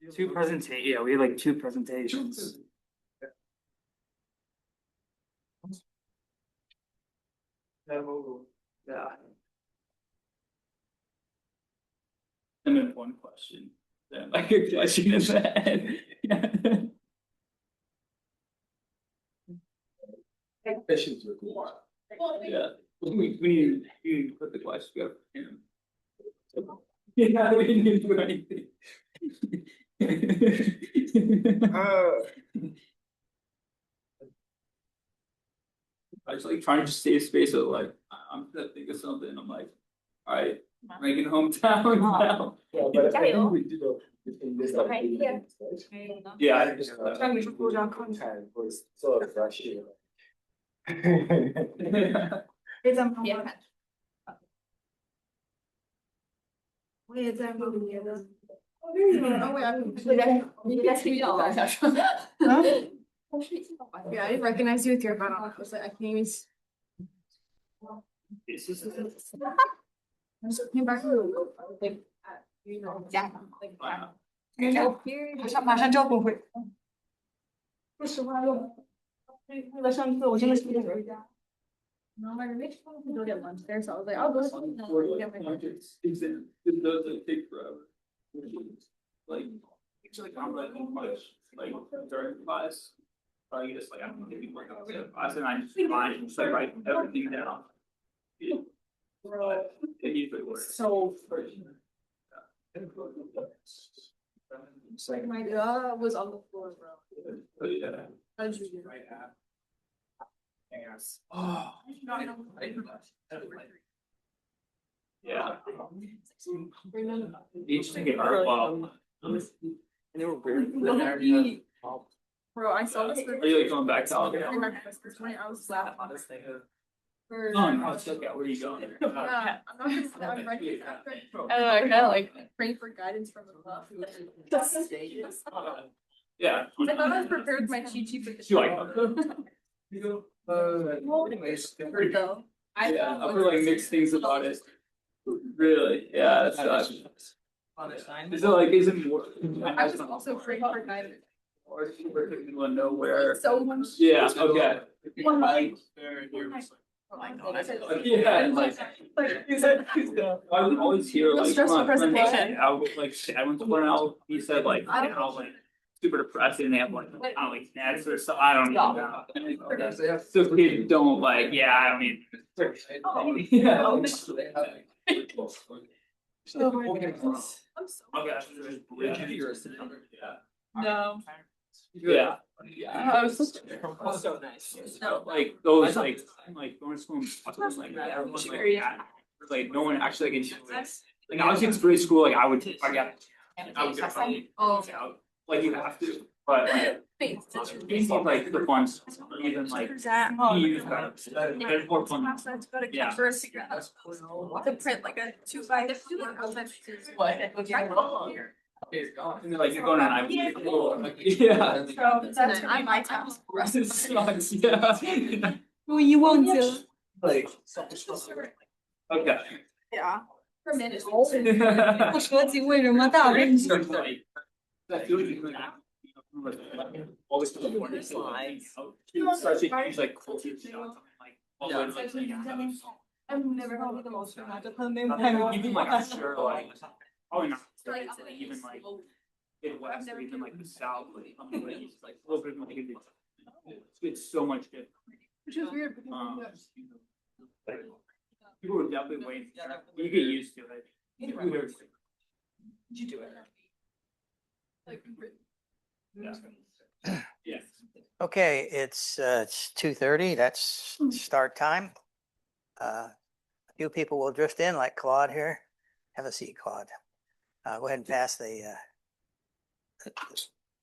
Yeah, we had like two presentations. Yeah. And then one question. Then like a question in the end. Questions are cool. Yeah. We need to put the question up. Yeah, we didn't do anything. I was like trying to just save space, so like I'm gonna think of something. I'm like, all right, making hometown now. Yeah, but I think we did in this. Right here. Yeah, I just. Time was so refreshing. 别在旁边看。我也在梦里的。Yeah, I didn't recognize you with your hat on. I was like, I can't even. I just came back like at, you know, like 马上就要公会。说实话，为了上课，我真的是不想回家。No, my roommate told me to go get lunch there, so I was like, I'll go. Exam, those that take forever. Like, actually, I'm writing much, like, during class. You just like, I'm gonna be working on the class and I just find, just like write everything down. But it usually works. So. It's like my jaw was on the floor, bro. But yeah. How'd you do? Oh. Yeah. Each thing get hurt well. And they were weird. Bro, I saw this. Are you like going back to Alabama? I was laughing. Oh, no, it's okay. Where are you going? Yeah, I'm ready. I kind of like. Praying for guidance from above. Yeah. I thought I was prepared with my cheat sheet for the You like Anyways. though. Yeah, I've heard like mixed things about it. Really? Yeah, that's is it like, is it more? I was also praying for guidance. Or if you were to know where. So much. Yeah, okay. One Like, yeah, like. I would always hear like. Stressful my friend, presentation. I would like, I went to Cornell, he said like, you know, like. Super depressed and they have like, I don't like snacks or so, I don't know. So kids don't like, yeah, I don't need. Yeah. Oh, No. Yeah. I was So nice. Like those like going to school and like everyone's like no one actually like like I was in grade school, like I would get like you have to, but like these are like the ones even like use better. There's more fun. Yeah. To print like a 2x. And they're like you're going on yeah. So that's my task. It sucks, yeah. 我遗忘记了。 Like. Okay. Yeah. For minutes. 不说起为什么大问题。 That feeling like always the morning slides. Especially things like culture shots, like always like I've never heard of the most. even like I'm sure like probably not even like Midwest or even like the South, like a little bit like it's so much different. Which is weird because Like, people would definitely wait. You get used to it. Did you do it? like. Yeah. Yeah. Okay, it's 2:30, that's start time. A few people will drift in like Claude here. Have a seat, Claude. Go ahead and pass the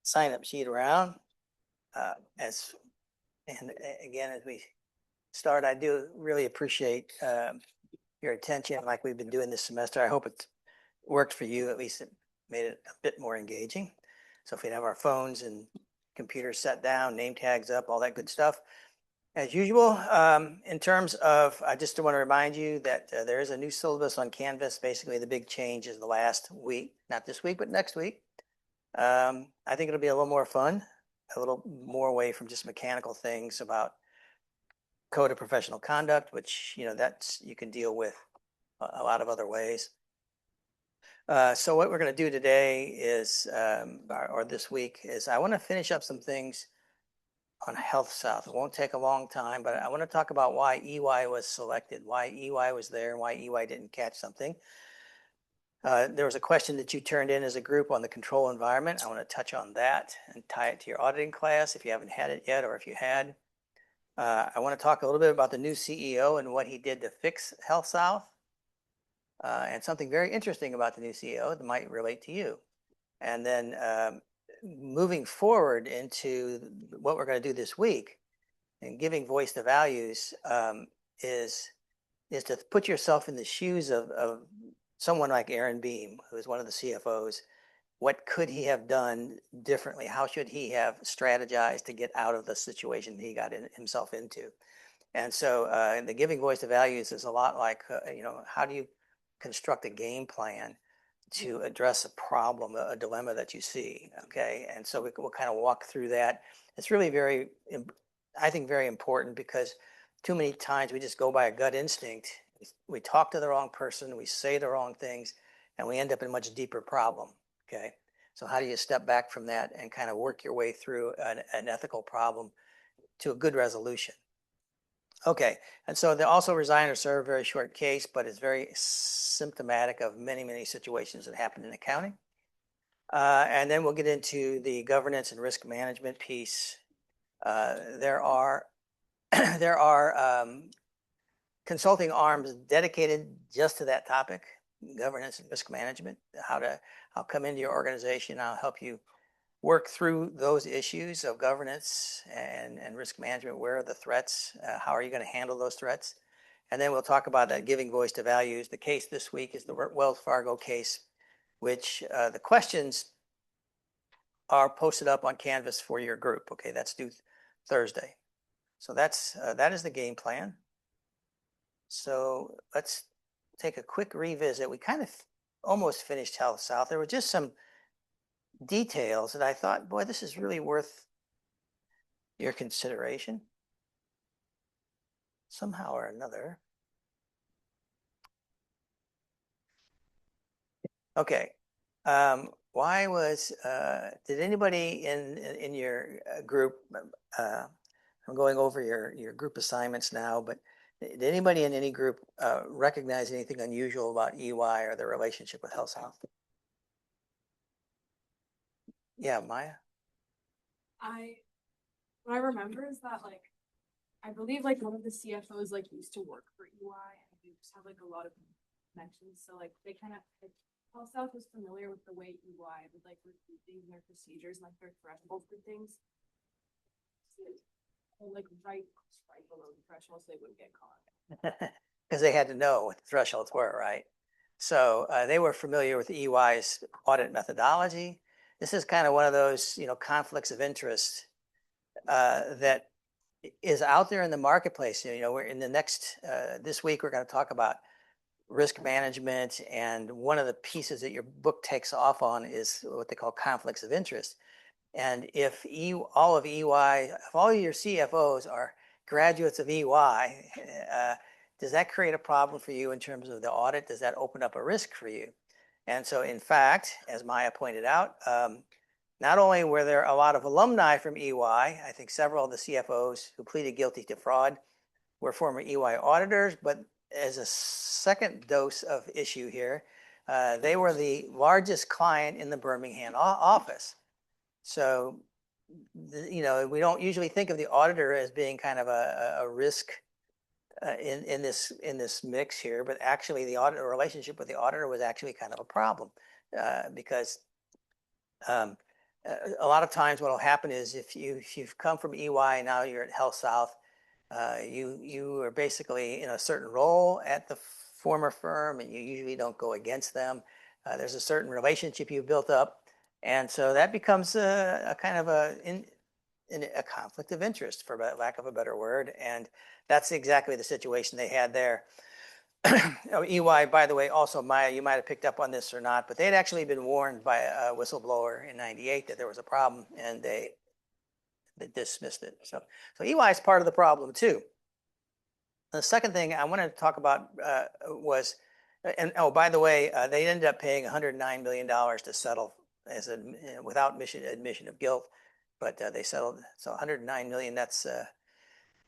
sign up sheet around. And again, as we start, I do really appreciate your attention like we've been doing this semester. I hope it worked for you, at least it made it a bit more engaging. So if we have our phones and computers set down, name tags up, all that good stuff. As usual, in terms of, I just want to remind you that there is a new syllabus on Canvas. Basically, the big change is the last week, not this week, but next week. I think it'll be a little more fun, a little more away from just mechanical things about code of professional conduct, which, you know, that's, you can deal with a lot of other ways. So what we're going to do today is, or this week is, I want to finish up some things on Health South. It won't take a long time, but I want to talk about why EY was selected, why EY was there, and why EY didn't catch something. There was a question that you turned in as a group on the control environment. I want to touch on that and tie it to your auditing class if you haven't had it yet, or if you had. I want to talk a little bit about the new CEO and what he did to fix Health South. And something very interesting about the new CEO that might relate to you. And then moving forward into what we're going to do this week and giving voice to values is to put yourself in the shoes of someone like Aaron Beam, who is one of the CFOs. What could he have done differently? How should he have strategized to get out of the situation he got himself into? And so the giving voice to values is a lot like, you know, how do you construct a game plan to address a problem, a dilemma that you see, okay? And so we'll kind of walk through that. It's really very, I think, very important, because too many times we just go by a gut instinct. We talk to the wrong person, we say the wrong things, and we end up in a much deeper problem, okay? So how do you step back from that and kind of work your way through an ethical problem to a good resolution? Okay, and so they also resign or serve, a very short case, but it's very symptomatic of many, many situations that happen in accounting. And then we'll get into the governance and risk management piece. There are consulting arms dedicated just to that topic, governance and risk management. I'll come into your organization, I'll help you work through those issues of governance and risk management. Where are the threats? How are you going to handle those threats? And then we'll talk about that giving voice to values. The case this week is the Wells Fargo case, which the questions are posted up on Canvas for your group. Okay, that's due Thursday. So that is the game plan. So let's take a quick revisit. We kind of almost finished Health South. There were just some details that I thought, boy, this is really worth your consideration somehow or another. Okay. Why was did anybody in your group, I'm going over your group assignments now, but did anybody in any group recognize anything unusual about EY or their relationship with Health South? Yeah, Maya? What I remember is that, like, I believe like one of the CFOs like used to work for EY, and they just have like a lot of connections. So like they kind of like Health South was familiar with the way EY would like review things, their procedures, and like their thresholds for things. And like right below the thresholds, they wouldn't get caught. Because they had to know what the thresholds were, right? So they were familiar with EY's audit methodology. This is kind of one of those, you know, conflicts of interest that is out there in the marketplace. You know, we're in the next, this week, we're going to talk about risk management. And one of the pieces that your book takes off on is what they call conflicts of interest. And if all of EY, if all of your CFOs are graduates of EY, does that create a problem for you in terms of the audit? Does that open up a risk for you? And so, in fact, as Maya pointed out, not only were there a lot of alumni from EY, I think several of the CFOs who pleaded guilty to fraud were former EY auditors, but as a second dose of issue here, they were the largest client in the Birmingham office. So, you know, we don't usually think of the auditor as being kind of a risk in this mix here, but actually the auditor relationship with the auditor was actually kind of a problem because a lot of times what will happen is if you've come from EY and now you're at Health South, you are basically in a certain role at the former firm, and you usually don't go against them. There's a certain relationship you've built up, and so that becomes a kind of a conflict of interest, for lack of a better word, and that's exactly the situation they had there. Oh, EY, by the way, also Maya, you might have picked up on this or not, but they'd actually been warned by a whistleblower in '98 that there was a problem, and they dismissed it. So EY is part of the problem too. The second thing I wanted to talk about was, and oh, by the way, they ended up paying $109 million to settle as a without admission of guilt, but they settled. So 109 million. That's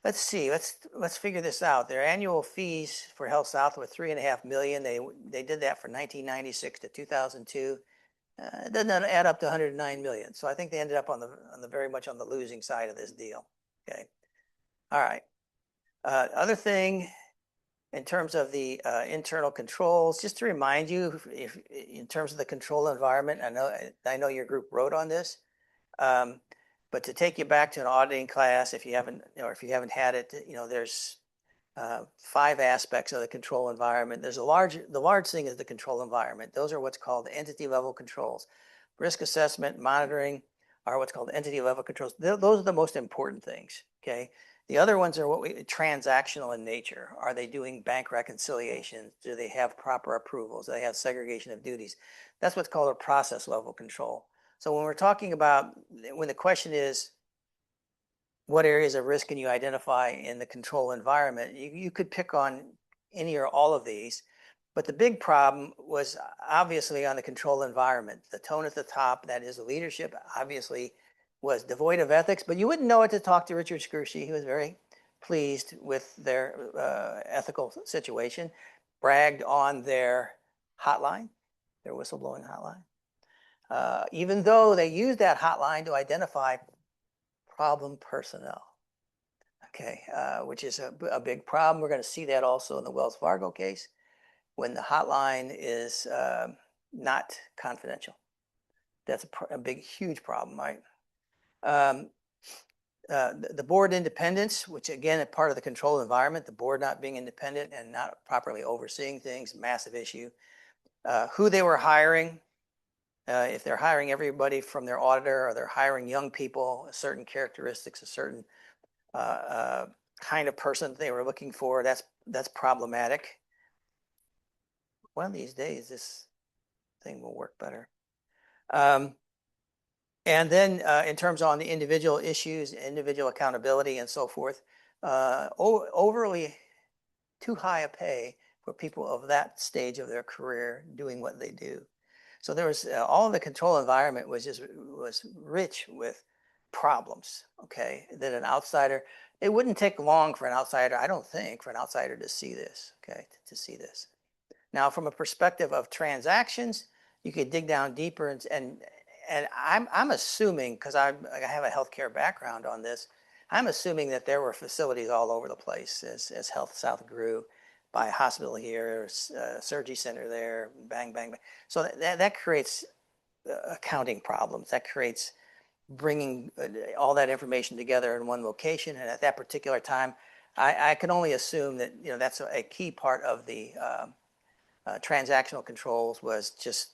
let's see. Let's figure this out. Their annual fees for Health South were $3.5 million. They did that from 1996 to 2002. It doesn't add up to 109 million. So I think they ended up on the very much on the losing side of this deal. Okay. All right. Other thing, in terms of the internal controls, just to remind you, if in terms of the control environment, I know your group wrote on this, but to take you back to an auditing class, if you haven't had it, there's 5 aspects of the control environment. There's the large thing is the control environment. Those are what's called entity level controls. Risk assessment, monitoring are what's called entity level controls. Those are the most important things. Okay. The other ones are transactional in nature. Are they doing bank reconciliations? Do they have proper approvals? Do they have segregation of duties? That's what's called a process level control. So when we're talking about, when the question is, what areas of risk can you identify in the control environment? You could pick on any or all of these, but the big problem was obviously on the control environment. The tone at the top, that is the leadership, obviously was devoid of ethics, but you wouldn't know it to talk to Richard Scrushy. He was very pleased with their ethical situation, bragged on their hotline, their whistleblowing hotline, even though they used that hotline to identify problem personnel, okay, which is a big problem. We're going to see that also in the Wells Fargo case when the hotline is not confidential. That's a big, huge problem, right? The board independence, which again, is part of the control environment, the board not being independent and not properly overseeing things, massive issue. Who they were hiring, if they're hiring everybody from their auditor or they're hiring young people, certain characteristics, a certain kind of person they were looking for, that's problematic. One of these days, this thing will work better. And then in terms on the individual issues, individual accountability and so forth, overly too high a pay for people of that stage of their career doing what they do. So there was all of the control environment was rich with problems, okay, that an outsider, it wouldn't take long for an outsider, I don't think, for an outsider to see this, okay, to see this. Now, from a perspective of transactions, you could dig down deeper and I'm assuming, because I have a healthcare background on this, I'm assuming that there were facilities all over the place as Health South grew, by a hospital here, surgery center there, bang, bang, bang. So that creates accounting problems. That creates bringing all that information together in one location. And at that particular time, I can only assume that that's a key part of the transactional controls was just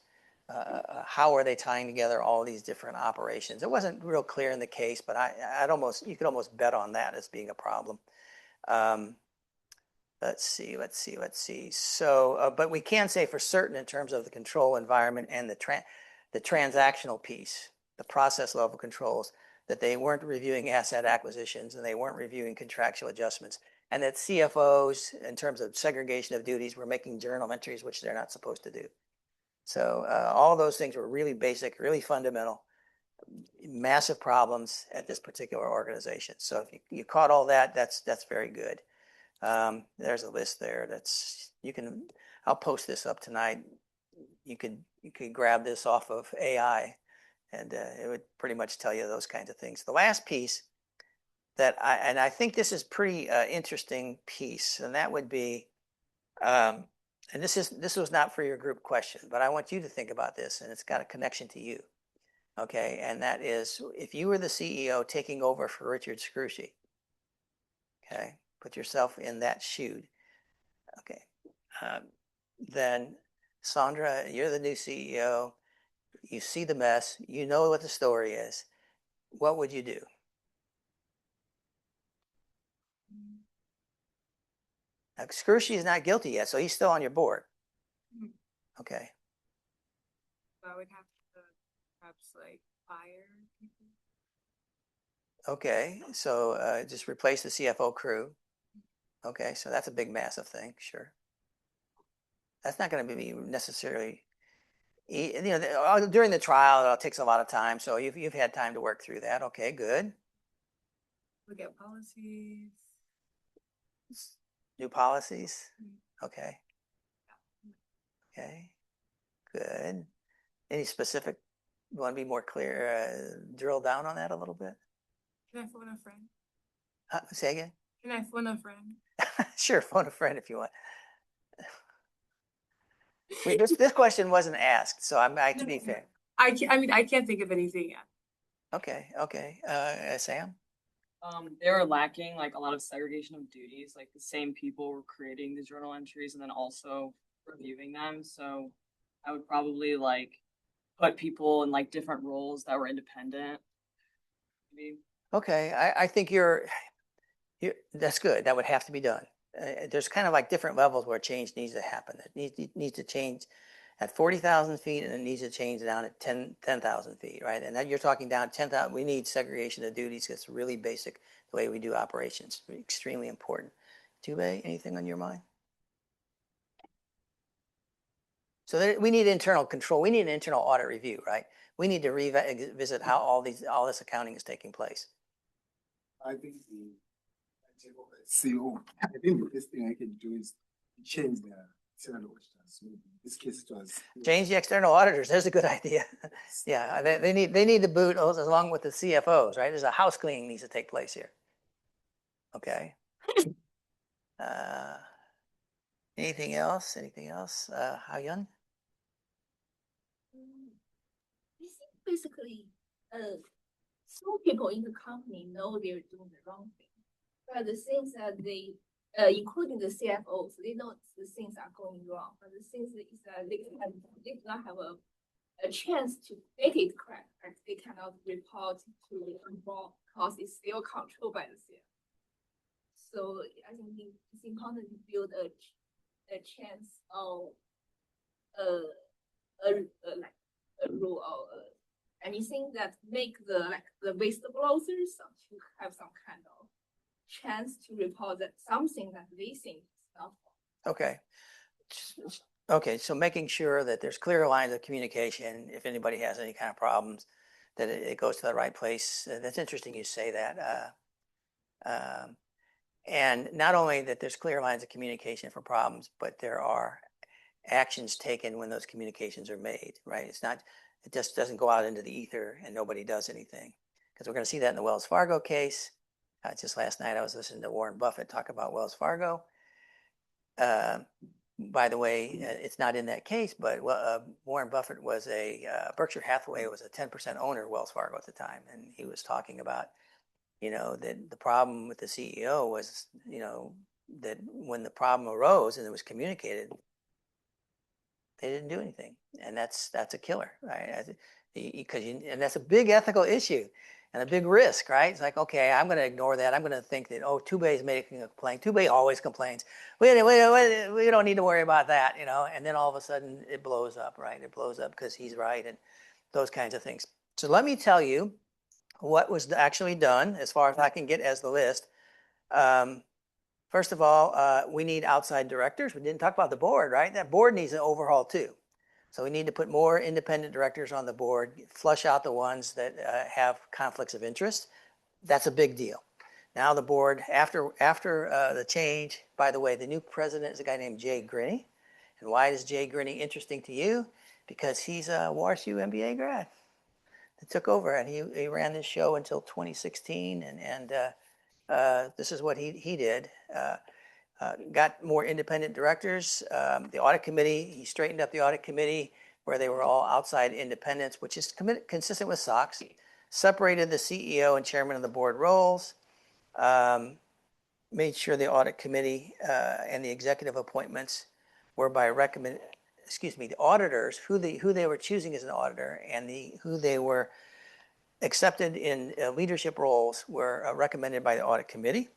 how are they tying together all these different operations? It wasn't real clear in the case, but you could almost bet on that as being a problem. Let's see. So, but we can say for certain in terms of the control environment and the transactional piece, the process level controls, that they weren't reviewing asset acquisitions and they weren't reviewing contractual adjustments, and that CFOs, in terms of segregation of duties, were making journal entries, which they're not supposed to do. So all those things were really basic, really fundamental, massive problems at this particular organization. So if you caught all that, that's very good. There's a list there. I'll post this up tonight. You could grab this off of AI, and it would pretty much tell you those kinds of things. The last piece that I think this is pretty interesting piece, and that would be, and this was not for your group question, but I want you to think about this, and it's got a connection to you. Okay, and that is, if you were the CEO taking over for Richard Scrushy, okay, put yourself in that shoe. Okay, then Sandra, you're the new CEO. You see the mess. You know what the story is. What would you do? Now, Skirshi is not guilty yet, so he's still on your board. Mhm. Okay. So I would have to perhaps like fire people. Okay, so just replace the CFO crew. Okay, so that's a big, massive thing, sure. That's not going to be necessarily, during the trial, it takes a lot of time, so you've had time to work through that. Okay, good. Look at policies. New policies. Mhm. Okay. Okay, good. Any specific, you want to be more clear, drill down on that a little bit? Can I phone a friend? Say again? Can I phone a friend? Sure, phone a friend if you want. This question wasn't asked, so I to be fair. I mean, I can't think of anything yet. Okay. Sam? They were lacking like a lot of segregation of duties. Like the same people were creating the journal entries and then also reviewing them. So I would probably like put people in like different roles that were independent. Maybe. Okay, I think that's good. That would have to be done. There's kind of like different levels where change needs to happen. It needs to change at 40,000 feet, and it needs to change down at 10,000 feet, right? And then you're talking down 10,000. We need segregation of duties. It's really basic the way we do operations. Extremely important. Tube, anything on your mind? So we need internal control. We need an internal audit review, right? We need to revisit how all this accounting is taking place. I think CEO, I think the best thing I can do is change the external auditors. So in this case, it was Change the external auditors. There's a good idea. Yeah, they need to boot along with the CFOs, right? There's a house cleaning needs to take place here. Okay. Anything else? How young? I think basically, some people in the company know they're doing the wrong thing. But the things that they, including the CFOs, they know the things are going wrong. But the things is that they do not have a chance to make it correct. Like they cannot report to the wrong because it's still controlled by the CFO. So I think it's important to build a chance of like a rule or anything that make the whistleblowers to have some kind of chance to report that something that they think is not. Okay. Okay, so making sure that there's clear lines of communication if anybody has any kind of problems, that it goes to the right place. That's interesting you say that. And not only that there's clear lines of communication for problems, but there are actions taken when those communications are made, right? It just doesn't go out into the ether and nobody does anything. Because we're going to see that in the Wells Fargo case. Just last night, I was listening to Warren Buffett talk about Wells Fargo. By the way, it's not in that case, but Warren Buffett was Berkshire Hathaway was a 10% owner of Wells Fargo at the time. And he was talking about, that the problem with the CEO was, that when the problem arose and it was communicated, they didn't do anything. And that's a killer, right? And that's a big ethical issue and a big risk, right? It's like, okay, I'm going to ignore that. I'm going to think that, Tube is making a complaint. Tube always complains. We don't need to worry about that, and then all of a sudden it blows up, right? It blows up because he's right and those kinds of things. So let me tell you what was actually done as far as I can get as the list. First of all, we need outside directors. We didn't talk about the board, right? That board needs an overhaul too. So we need to put more independent directors on the board, flush out the ones that have conflicts of interest. That's a big deal. Now the board, after the change, by the way, the new president is a guy named Jay Grinney. And why is Jay Grinney interesting to you? Because he's a WashU MBA grad that took over, and he ran this show until 2016, and this is what he did. Got more independent directors. The audit committee, he straightened up the audit committee where they were all outside independents, which is consistent with SOX. Separated the CEO and chairman of the board roles. Made sure the audit committee and the executive appointments were by the auditors, who they were choosing as an auditor, and who they were accepted in leadership roles were recommended by the audit committee.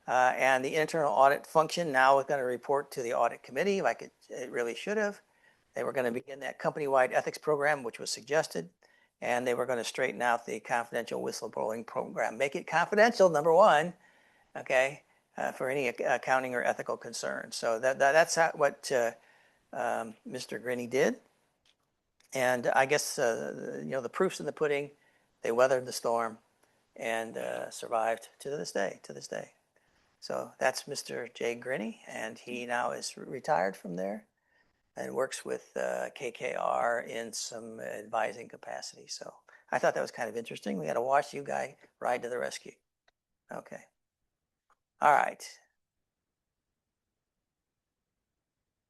And the internal audit function now is going to report to the audit committee like it really should have. They were going to begin that company-wide ethics program, which was suggested, and they were going to straighten out the confidential whistleblowing program. Make it confidential, number one, okay, for any accounting or ethical concerns. So that's what Mr. Grinny did. And I guess, the proof's in the pudding. They weathered the storm and survived to this day. So that's Mr. Jay Grinny, and he now is retired from there and works with KKR in some advising capacity. So I thought that was kind of interesting. We got to watch you guy ride to the rescue. Okay. All right.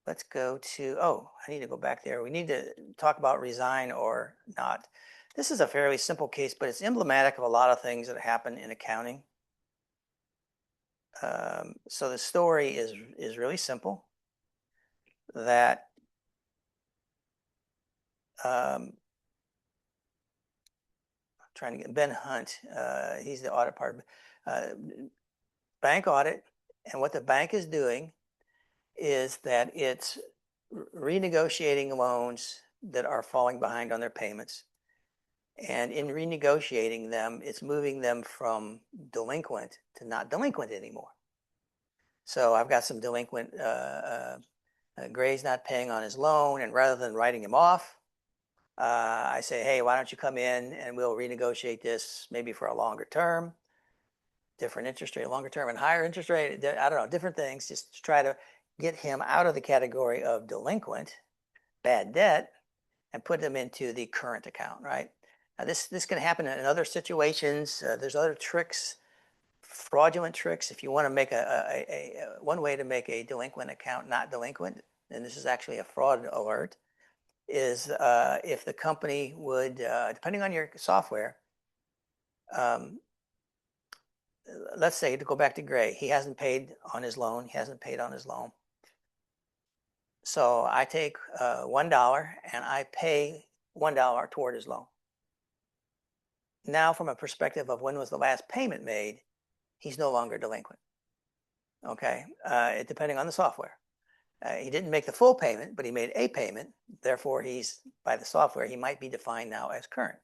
Let's go to, I need to go back there. We need to talk about resign or not. This is a fairly simple case, but it's emblematic of a lot of things that happen in accounting. So the story is really simple. That I'm trying to get Ben Hunt. He's the audit partner. Bank audit, and what the bank is doing is that it's renegotiating loans that are falling behind on their payments. And in renegotiating them, it's moving them from delinquent to not delinquent anymore. So I've got some delinquent, Gray's not paying on his loan, and rather than writing him off, I say, hey, why don't you come in and we'll renegotiate this maybe for a longer term, different interest rate, longer term and higher interest rate, I don't know, different things, just to try to get him out of the category of delinquent, bad debt, and put them into the current account, right? Now this can happen in other situations. There's other tricks, fraudulent tricks. If you want to make one way to make a delinquent account not delinquent, and this is actually a fraud alert, is if the company would, depending on your software, let's say, to go back to Gray, he hasn't paid on his loan. So I take $1 and I pay $1 toward his loan. Now, from a perspective of when was the last payment made, he's no longer delinquent. Okay, depending on the software. He didn't make the full payment, but he made a payment. Therefore, by the software, he might be defined now as current,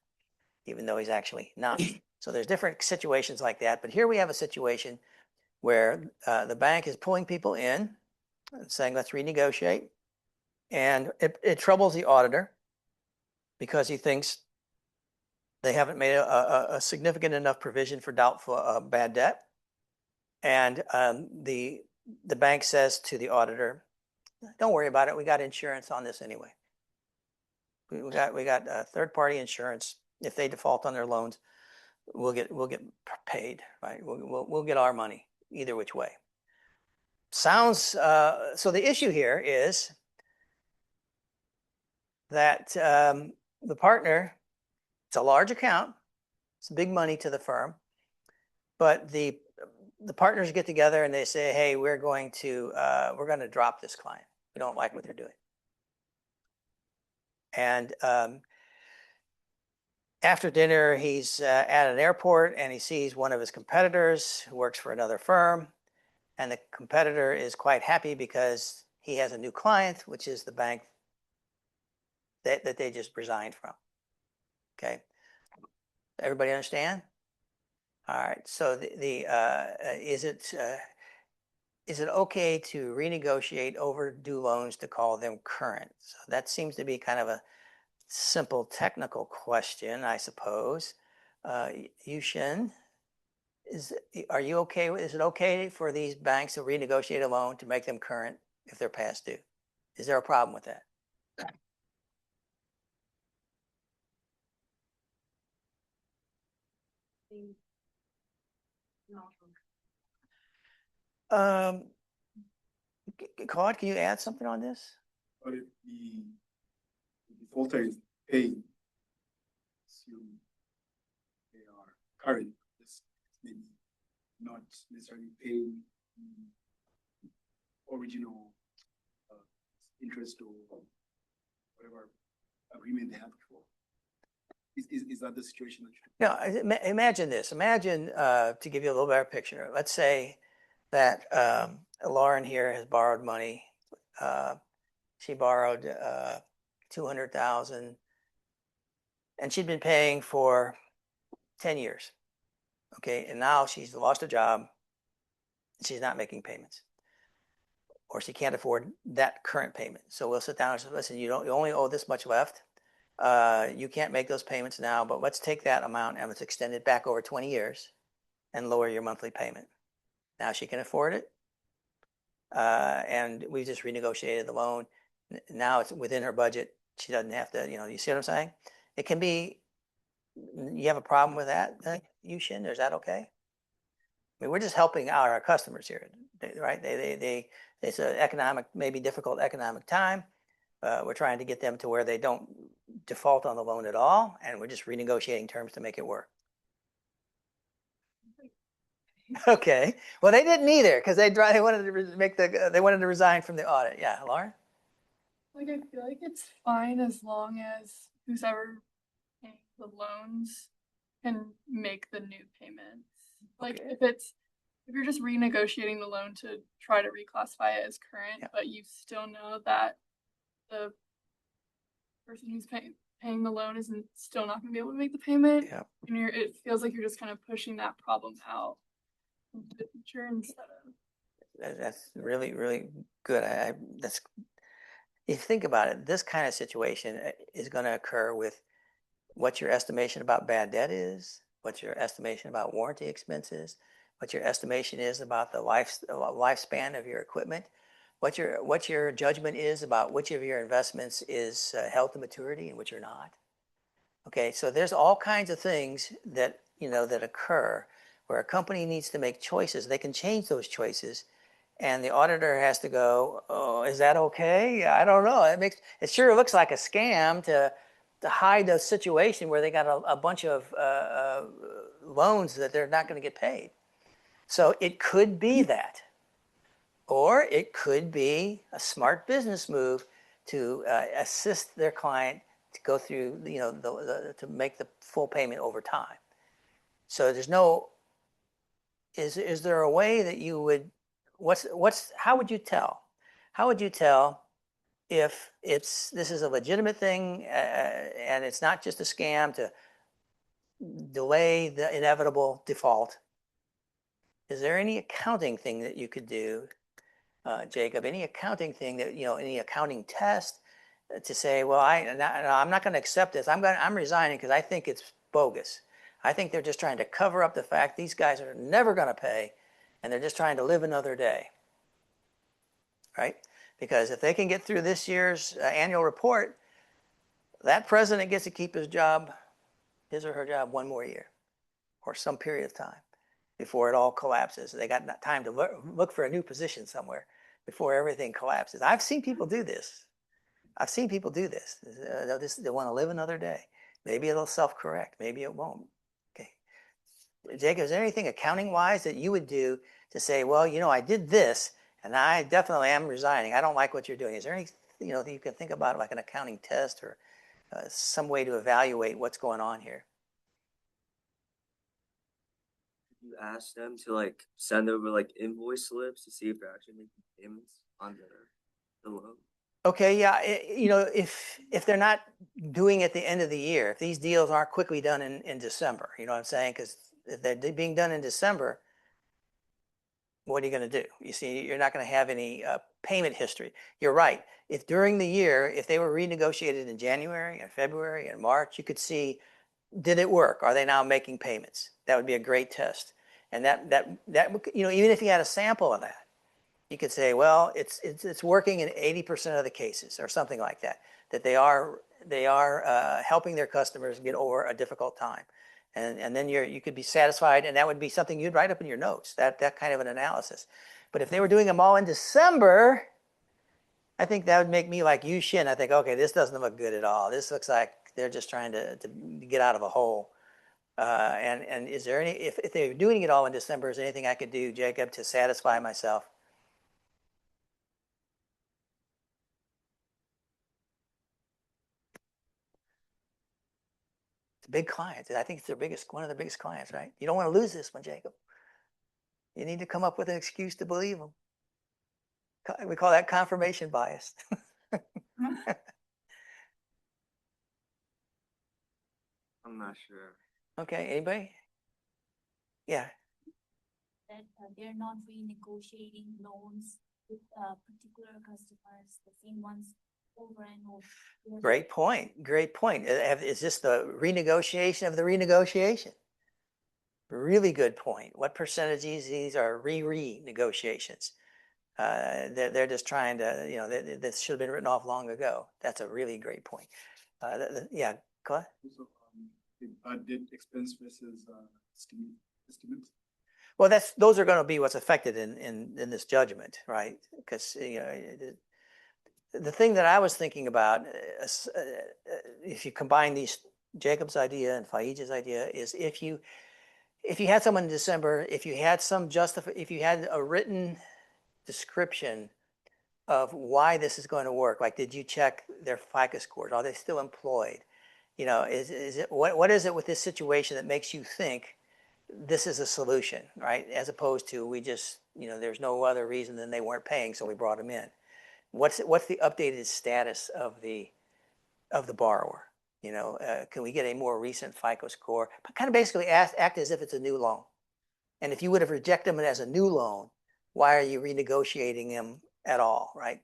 even though he's actually not. So there's different situations like that. But here we have a situation where the bank is pulling people in and saying, let's renegotiate. And it troubles the auditor because he thinks they haven't made a significant enough provision for doubtful bad debt. And the bank says to the auditor, don't worry about it. We got insurance on this anyway. We got third-party insurance. If they default on their loans, we'll get paid, right? We'll get our money either which way. Sounds so. The issue here is that the partner, it's a large account, it's big money to the firm, but the partners get together and they say, hey, we're going to drop this client. We don't like what they're doing. And after dinner, he's at an airport and he sees one of his competitors who works for another firm. And the competitor is quite happy because he has a new client, which is the bank that they just resigned from. Okay. Everybody understand? All right. So is it okay to renegotiate overdue loans to call them current? So that seems to be kind of a simple technical question, I suppose. Yushin, is it okay for these banks to renegotiate a loan to make them current if they're past due? Is there a problem with that? Claude, can you add something on this? But if the defaulter is paying, assume they are current, this maybe not necessarily paying the original interest or whatever agreement they have before. Is that the situation? No, imagine this. Imagine, to give you a little better picture, let's say that Lauren here has borrowed money. She borrowed 200,000, and she'd been paying for 10 years. Okay, and now she's lost her job. She's not making payments, or she can't afford that current payment. So we'll sit down and say, listen, you only owe this much left. You can't make those payments now, but let's take that amount and let's extend it back over 20 years and lower your monthly payment. Now she can afford it. And we just renegotiated the loan. Now it's within her budget. She doesn't have to, you see what I'm saying? It can be, you have a problem with that, Yushin? Is that okay? I mean, we're just helping out our customers here, right? It's an economic, maybe difficult economic time. We're trying to get them to where they don't default on the loan at all, and we're just renegotiating terms to make it work. Okay. Well, they didn't either because they wanted to they wanted to resign from the audit. Yeah, Lauren. Like I feel like it's fine as long as who's ever paying the loans can make the new payments. Like Okay. if you're just renegotiating the loan to try to reclassify it as current, Yeah. but you still know that the person who's paying the loan isn't still not gonna be able to make the payment. Yeah. And it feels like you're just kind of pushing that problem out into the future instead of That's really, really good. That's, if you think about it, this kind of situation is going to occur with what your estimation about bad debt is, what your estimation about warranty expenses, what your estimation is about the lifespan of your equipment, what your judgment is about which of your investments is held to maturity and which are not. Okay, so there's all kinds of things that that occur where a company needs to make choices. They can change those choices, and the auditor has to go, "Oh, is that okay? I don't know. It sure looks like a scam to hide a situation where they got a bunch of loans that they're not going to get paid." So it could be that, or it could be a smart business move to assist their client to go through, to make the full payment over time. So there's no. Is there a way that you would? How would you tell? How would you tell if this is a legitimate thing and it's not just a scam to delay the inevitable default? Is there any accounting thing that you could do, Jacob? Any accounting thing that any accounting test to say, well, I'm not going to accept this. I'm resigning because I think it's bogus. I think they're just trying to cover up the fact these guys are never going to pay, and they're just trying to live another day, right? Because if they can get through this year's annual report, that president gets to keep his job, his or her job, one more year or some period of time before it all collapses. They got time to look for a new position somewhere before everything collapses. I've seen people do this. They want to live another day. Maybe it'll self-correct. Maybe it won't. Okay. Jacob, is there anything accounting-wise that you would do to say, well, I did this, and I definitely am resigning. I don't like what you're doing. Is there anything, that you can think about, like an accounting test or some way to evaluate what's going on here? You ask them to send over invoice slips to see if they're actually making payments on the loan. Okay, yeah, if they're not doing at the end of the year, if these deals aren't quickly done in December, you know what I'm saying? Because if they're being done in December, what are you going to do? You see, you're not going to have any payment history. You're right. If during the year, if they were renegotiated in January and February and March, you could see, did it work? Are they now making payments? That would be a great test. And that even if you had a sample of that, you could say, well, it's working in 80% of the cases or something like that, that they are helping their customers get over a difficult time. And then you could be satisfied, and that would be something you'd write up in your notes, that kind of an analysis. But if they were doing them all in December, I think that would make me like Yushin. I think, okay, this doesn't look good at all. This looks like they're just trying to get out of a hole. And is there if they're doing it all in December, is there anything I could do, Jacob, to satisfy myself? It's a big client. I think it's one of their biggest clients, right? You don't want to lose this one, Jacob. You need to come up with an excuse to believe them. We call that confirmation bias. I'm not sure. Okay, anybody? Yeah. That they're not renegotiating loans with particular customers, the same ones over and over. Great point. Great point. Is this the renegotiation of the renegotiation? Really good point. What percentage of these are renegotiations? They're just trying to, you know, this should have been written off long ago. That's a really great point. Yeah, go ahead. Also, did expense versus estimates. Well, those are going to be what's affected in this judgment, right? Because you know, the thing that I was thinking about, if you combine these, Jacob's idea and Faija's idea, is if you had someone in December, if you had if you had a written description of why this is going to work, like did you check their FICO scores? Are they still employed? You know, is it what is it with this situation that makes you think this is a solution, right? As opposed to we just, you know, there's no other reason than they weren't paying, so we brought them in. What's the updated status of the borrower? You know, can we get a more recent FICO score? Kind of basically act as if it's a new loan. And if you would have rejected them as a new loan, why are you renegotiating them at all, right?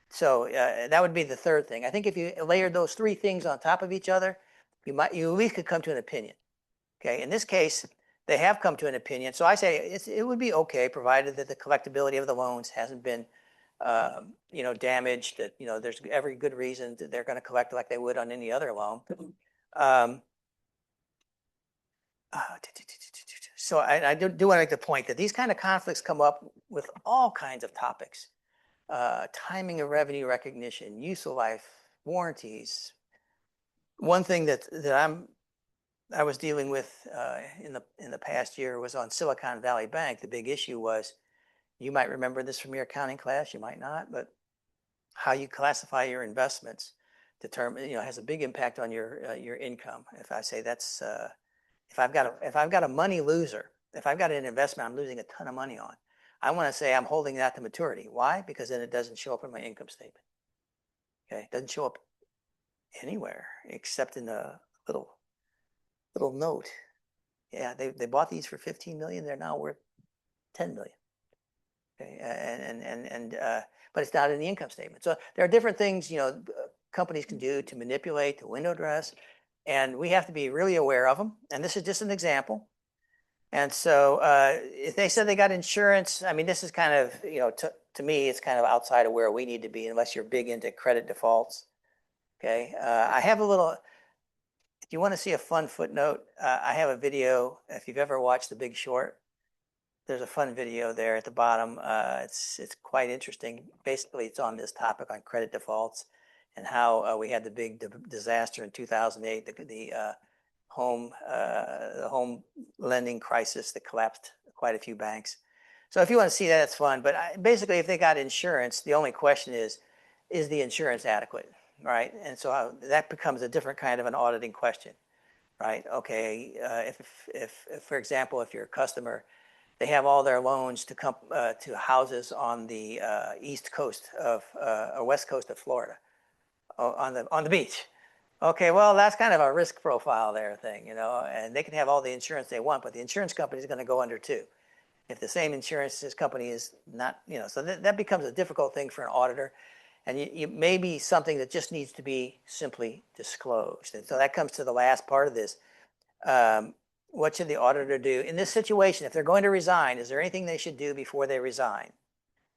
So that would be the third thing. I think if you layered those three things on top of each other, you at least could come to an opinion. Okay, in this case, they have come to an opinion. So I say it would be okay, provided that the collectability of the loans hasn't been, you know, damaged. That, you know, there's every good reason that they're going to collect like they would on any other loan. So I do want to make the point that these kind of conflicts come up with all kinds of topics. Timing of revenue recognition, use of life, warranties. One thing that I was dealing with in the past year was on Silicon Valley Bank. The big issue was, you might remember this from your accounting class, you might not, but how you classify your investments has a big impact on your income. If I say that's if I've got a money loser, if I've got an investment I'm losing a ton of money on, I want to say I'm holding that to maturity. Why? Because then it doesn't show up in my income statement. Okay, it doesn't show up anywhere except in a little note. Yeah, they bought these for 15 million. They're now worth 10 million. Okay, but it's not in the income statement. So there are different things, you know, companies can do to manipulate, to window dress, and we have to be really aware of them. And this is just an example. And so if they said they got insurance, I mean, this is kind of, you know, to me, it's kind of outside of where we need to be unless you're big into credit defaults. Okay, I have a little, if you want to see a fun footnote, I have a video. If you've ever watched The Big Short, there's a fun video there at the bottom. It's quite interesting. Basically, it's on this topic on credit defaults and how we had the big disaster in 2008, the home lending crisis that collapsed quite a few banks. So if you want to see that, it's fun. But basically, if they got insurance, the only question is the insurance adequate, right? And so that becomes a different kind of an auditing question, right? Okay, if for example, if you're a customer, they have all their loans to houses on the east coast of or west coast of Florida, on the beach. Okay, well, that's kind of a risk profile there thing, you know, and they can have all the insurance they want, but the insurance company is going to go under too. If the same insurance company is not, you know, so that becomes a difficult thing for an auditor, and you may be something that just needs to be simply disclosed. And so that comes to the last part of this. What should the auditor do in this situation? If they're going to resign, is there anything they should do before they resign?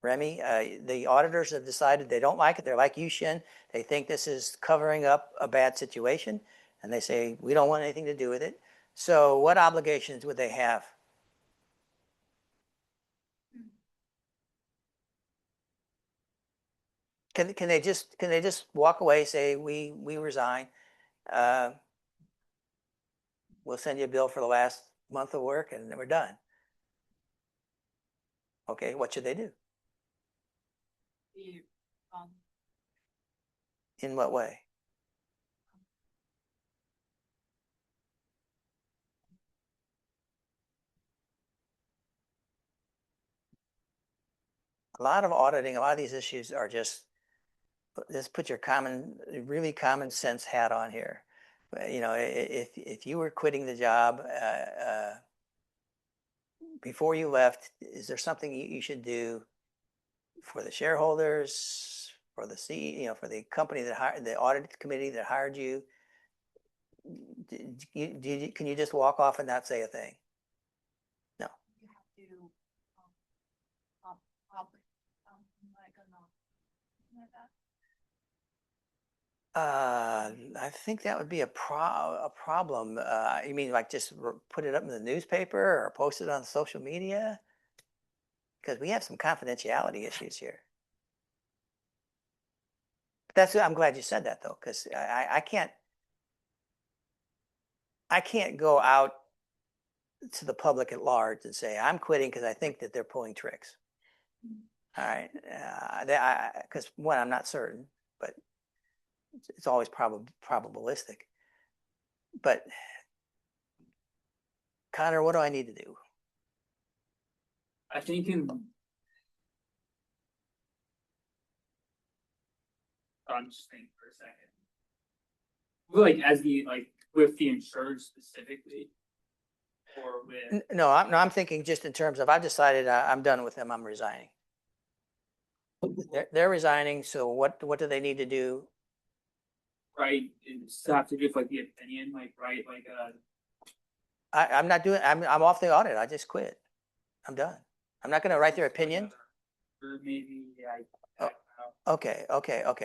Remy, the auditors have decided they don't like it. They're like you, Shin. They think this is covering up a bad situation, and they say, we don't want anything to do with it. So what obligations would they have? Can they just walk away, say, we resign? We'll send you a bill for the last month of work, and then we're done. Okay, what should they do? In what way? a lot of auditing, a lot of these issues are just put your really common sense hat on here. You know, if you were quitting the job before you left, is there something you should do for the shareholders, for the CEO, you know, for the company that hired, the audit committee that hired you? Can you just walk off and not say a thing? No. You have to, public, like, something like that. I think that would be a problem. You mean like just put it up in the newspaper or post it on social media? Because we have some confidentiality issues here. But I'm glad you said that though, because I can't go out to the public at large and say I'm quitting because I think that they're pulling tricks. All right, because one, I'm not certain, but it's always probabilistic. But Connor, what do I need to do? I think I'm just thinking for a second. Like as with the insured specifically, or with No, I'm thinking just in terms of I've decided I'm done with them. I'm resigning. They're resigning. So what do they need to do? right, it's have to give like the opinion, like right, like I'm not doing. I'm off the audit. I just quit. I'm done. I'm not going to write their opinion. or maybe Okay.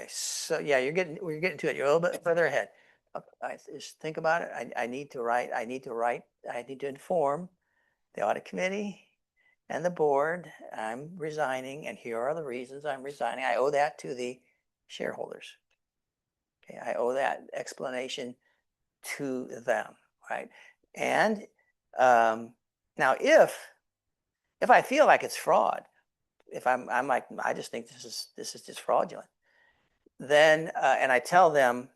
So yeah, we're getting to it. You're a little bit further ahead. I just think about it. I need to inform the audit committee and the board. I'm resigning, and here are the reasons I'm resigning. I owe that to the shareholders. Okay, I owe that explanation to them, right? And now, if I feel like it's fraud, if I'm like I just think this is just fraudulent, then and I tell them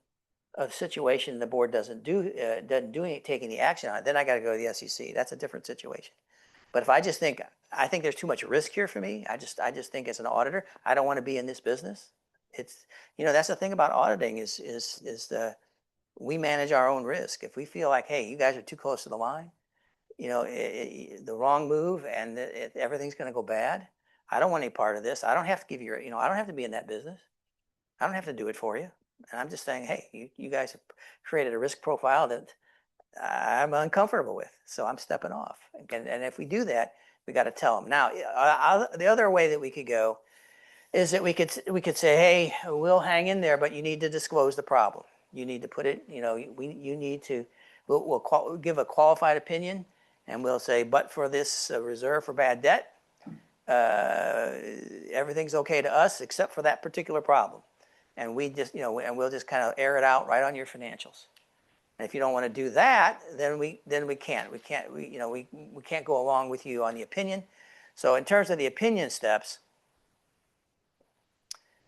a situation the board doesn't take any action on it, then I got to go to the SEC. That's a different situation. But if I think there's too much risk here for me, I just think as an auditor, I don't want to be in this business. It's, you know, that's the thing about auditing is we manage our own risk. If we feel like, hey, you guys are too close to the line, you know, the wrong move and everything's going to go bad. I don't want any part of this. I don't have to give you, you know, I don't have to be in that business. I don't have to do it for you. And I'm just saying, hey, you guys have created a risk profile that I'm uncomfortable with. So I'm stepping off. And if we do that, we got to tell them. Now, the other way that we could go is that we could say, hey, we'll hang in there, but you need to disclose the problem. You need to put it, you know, you need to, we'll give a qualified opinion, and we'll say, but for this reserve for bad debt, everything's okay to us except for that particular problem. And we just, you know, and we'll just kind of air it out right on your financials. And if you don't want to do that, then we can't. We can't go along with you on the opinion. So in terms of the opinion steps,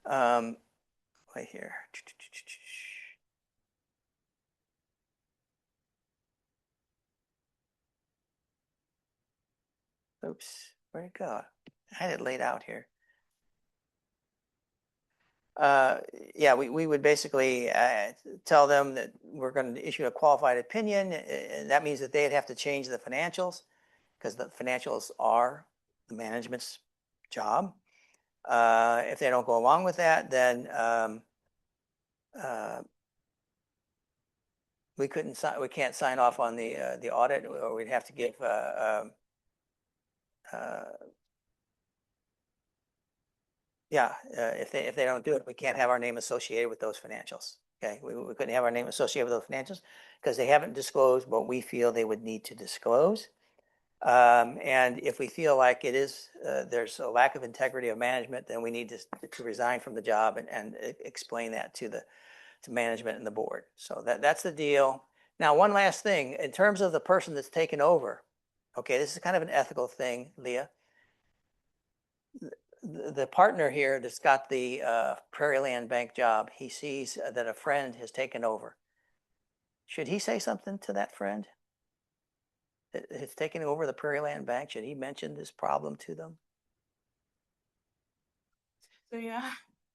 right here. Oops, where'd it go? I had it laid out here. Yeah, we would basically tell them that we're going to issue a qualified opinion. And that means that they'd have to change the financials because the financials are the management's job. If they don't go along with that, then we can't sign off on the audit, or we'd have to give if they don't do it, we can't have our name associated with those financials. Okay, we couldn't have our name associated with those financials because they haven't disclosed what we feel they would need to disclose. And if we feel like it is there's a lack of integrity of management, then we need to resign from the job and explain that to management and the board. So that's the deal. Now, one last thing in terms of the person that's taken over. Okay, this is kind of an ethical thing, Leah. The partner here that's got the Prairie Land Bank job, he sees that a friend has taken over. Should he say something to that friend that has taken over the Prairie Land Bank? Should he mention this problem to them? So yeah.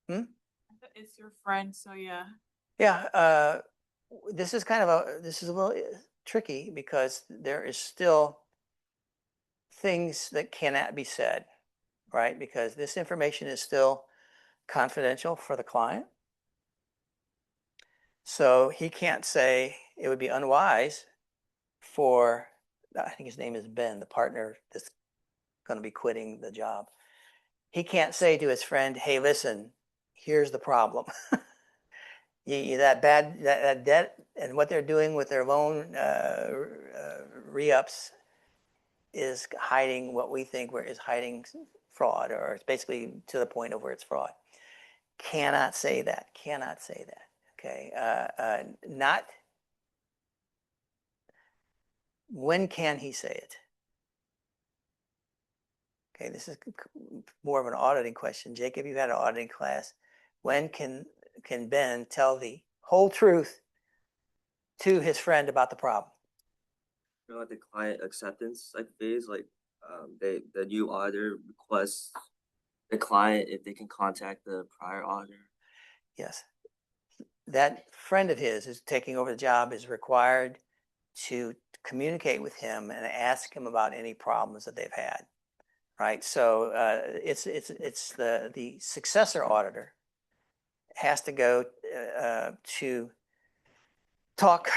Hmm? It's your friend, so yeah. Yeah, this is this is a little tricky because there is still things that cannot be said, right? Because this information is still confidential for the client. So he can't say it would be unwise for, I think his name is Ben, the partner that's going to be quitting the job. He can't say to his friend, hey, listen, here's the problem. That debt and what they're doing with their loan re-ups is hiding what we think is hiding fraud, or it's basically to the point of where it's fraud. Cannot say that. Okay. Not when can he say it? Okay, this is more of an auditing question. Jacob, you've had an auditing class. When can Ben tell the whole truth to his friend about the problem? You know, like the client acceptance phase, the new auditor requests the client if they can contact the prior auditor. Yes. That friend of his who's taking over the job is required to communicate with him and ask him about any problems that they've had. Right. So it's the successor auditor has to go to talk,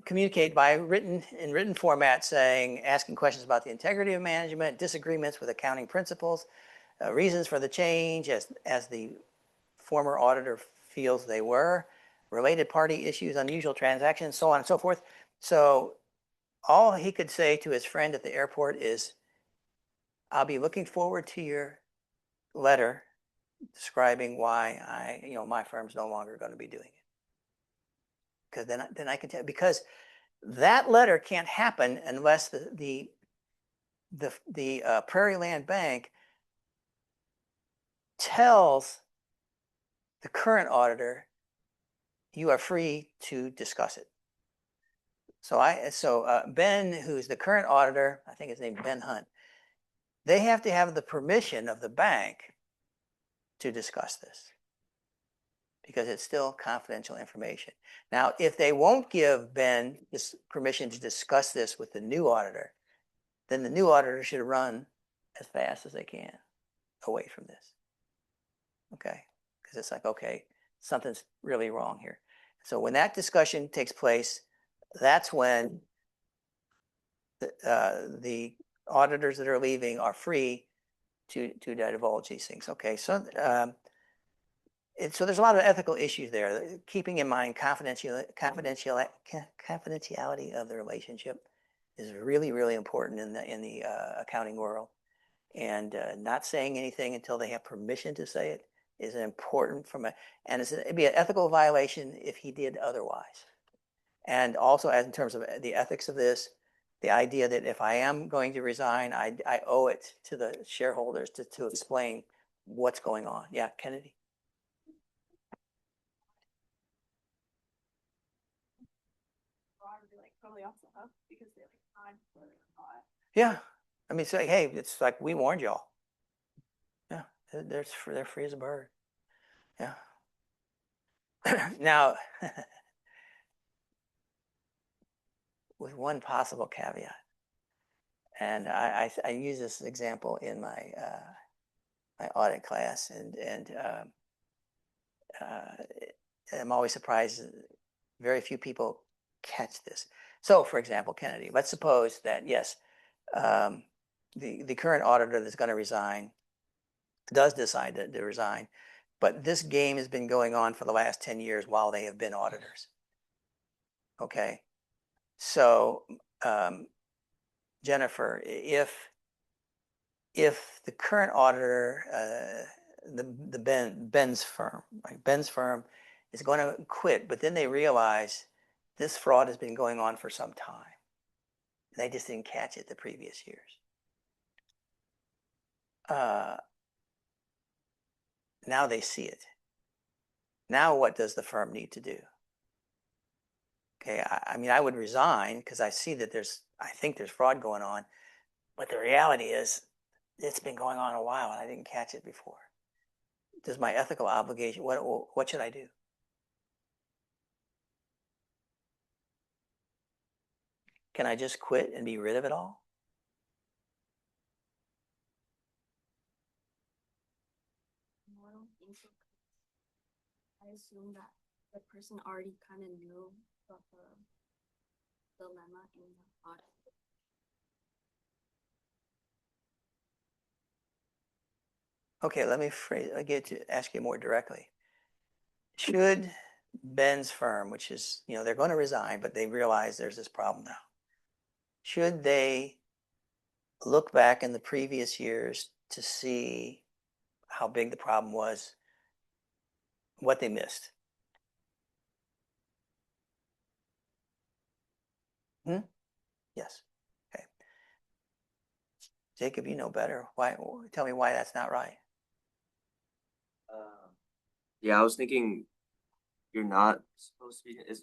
communicate in written format, asking questions about the integrity of management, disagreements with accounting principles, reasons for the change as the former auditor feels they were, related party issues, unusual transactions, so on and so forth. So all he could say to his friend at the airport is, I'll be looking forward to your letter describing why my firm's no longer going to be doing it. Because then I can tell, because that letter can't happen unless the Prairie Land Bank tells the current auditor, you are free to discuss it. So Ben, who's the current auditor, I think his name is Ben Hunt, they have to have the permission of the bank to discuss this because it's still confidential information. Now, if they won't give Ben this permission to discuss this with the new auditor, then the new auditor should run as fast as they can away from this. Okay, because it's like, okay, something's really wrong here. So when that discussion takes place, that's when the auditors that are leaving are free to divulge these things. Okay, so so there's a lot of ethical issues there. Keeping in mind confidentiality of the relationship is really, really important in the accounting world. And not saying anything until they have permission to say it is important and it'd be an ethical violation if he did otherwise. And also, as in terms of the ethics of this, the idea that if I am going to resign, I owe it to the shareholders to explain what's going on. Yeah, Kennedy? Totally off the hook because they time for it or not. Yeah. I mean, say, hey, it's like we warned y'all. Yeah, they're free as a bird. Yeah. Now, with one possible caveat, and I use this example in my my audit class, and I'm always surprised very few people catch this. So, for example, Kennedy, let's suppose that yes, the current auditor that's going to resign does decide to resign, but this game has been going on for the last 10 years while they have been auditors. Okay, so Jennifer, if the current auditor, Ben's firm, right? Ben's firm is going to quit, but then they realize this fraud has been going on for some time. They just didn't catch it the previous years. Now they see it. Now what does the firm need to do? Okay, I mean, I would resign because I see that I think there's fraud going on, but the reality is it's been going on a while and I didn't catch it before. does my ethical obligation, what should I do? Can I just quit and be rid of it all? No, I don't think so. I assume that the person already kind of knew about the dilemma in the audit. Okay, let me ask you more directly. Should Ben's firm, which is, they're going to resign, but they realize there's this problem now. Should they look back in the previous years to see how big the problem was, what they missed? Yes. Okay. Jacob, you know better. Tell me why that's not right. Yeah, I was thinking you're not supposed to be. I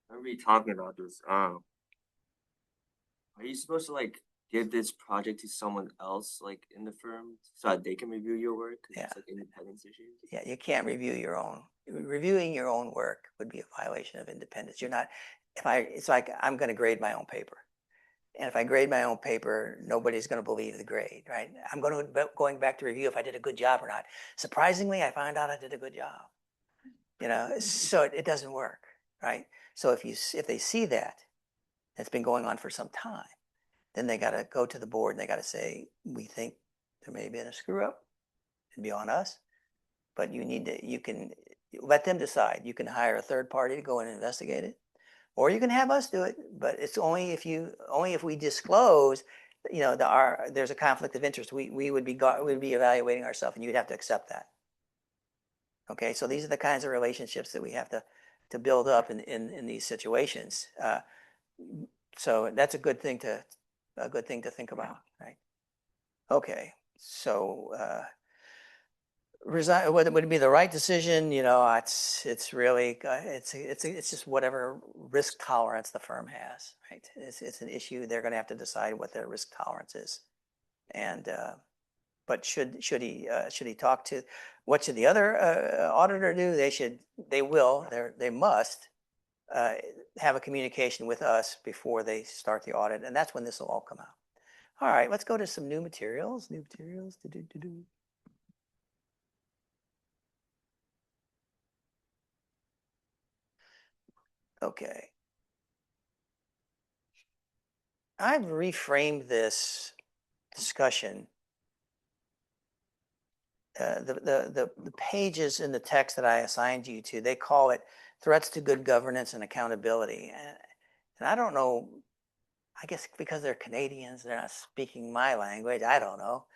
remember you talking about this. Are you supposed to like give this project to someone else, like in the firm, so that they can review your work? 'Cause Yeah. it's like independence issues. Yeah, you can't review your own. Reviewing your own work would be a violation of independence. You're not. It's like I'm going to grade my own paper, and if I grade my own paper, nobody's going to believe the grade, right? I'm going back to review if I did a good job or not. Surprisingly, I found out I did a good job. So it doesn't work, right? So if they see that it's been going on for some time, then they got to go to the board and they got to say, we think there may have been a screw up. It'd be on us, but you can let them decide. You can hire a third party to go and investigate it, or you can have us do it. But it's only if we disclose, there's a conflict of interest. We would be evaluating ourselves, and you'd have to accept that. Okay, so these are the kinds of relationships that we have to build up in these situations. So that's a good thing to think about, right? Okay, so resign. Would it be the right decision? It's really it's just whatever risk tolerance the firm has, right? It's an issue. They're going to have to decide what their risk tolerance is, and but should he talk to? What should the other auditor do? They must have a communication with us before they start the audit, and that's when this will all come out. All right, let's go to some new materials. Okay. I've reframed this discussion. The pages in the text that I assigned you to, they call it threats to good governance and accountability. And I don't know, I guess because they're Canadians, they're not speaking my language. I don't know.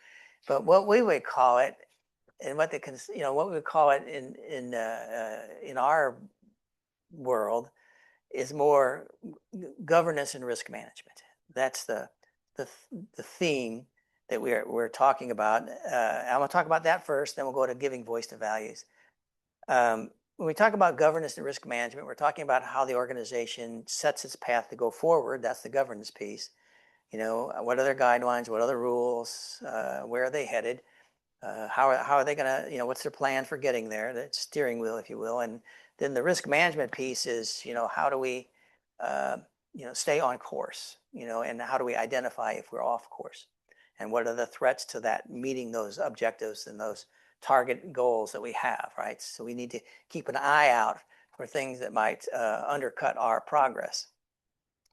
But what we would call it, and what we would call it in our world is more governance and risk management. That's the theme that we're talking about. I'm going to talk about that first, then we'll go to giving voice to values. When we talk about governance and risk management, we're talking about how the organization sets its path to go forward. That's the governance piece. What are their guidelines? What are the rules? Where are they headed? How are they going to, what's their plan for getting there? The steering wheel, if you will. And then the risk management piece is, how do we, stay on course, and how do we identify if we're off course? And what are the threats to that meeting those objectives and those target goals that we have, right? So we need to keep an eye out for things that might undercut our progress.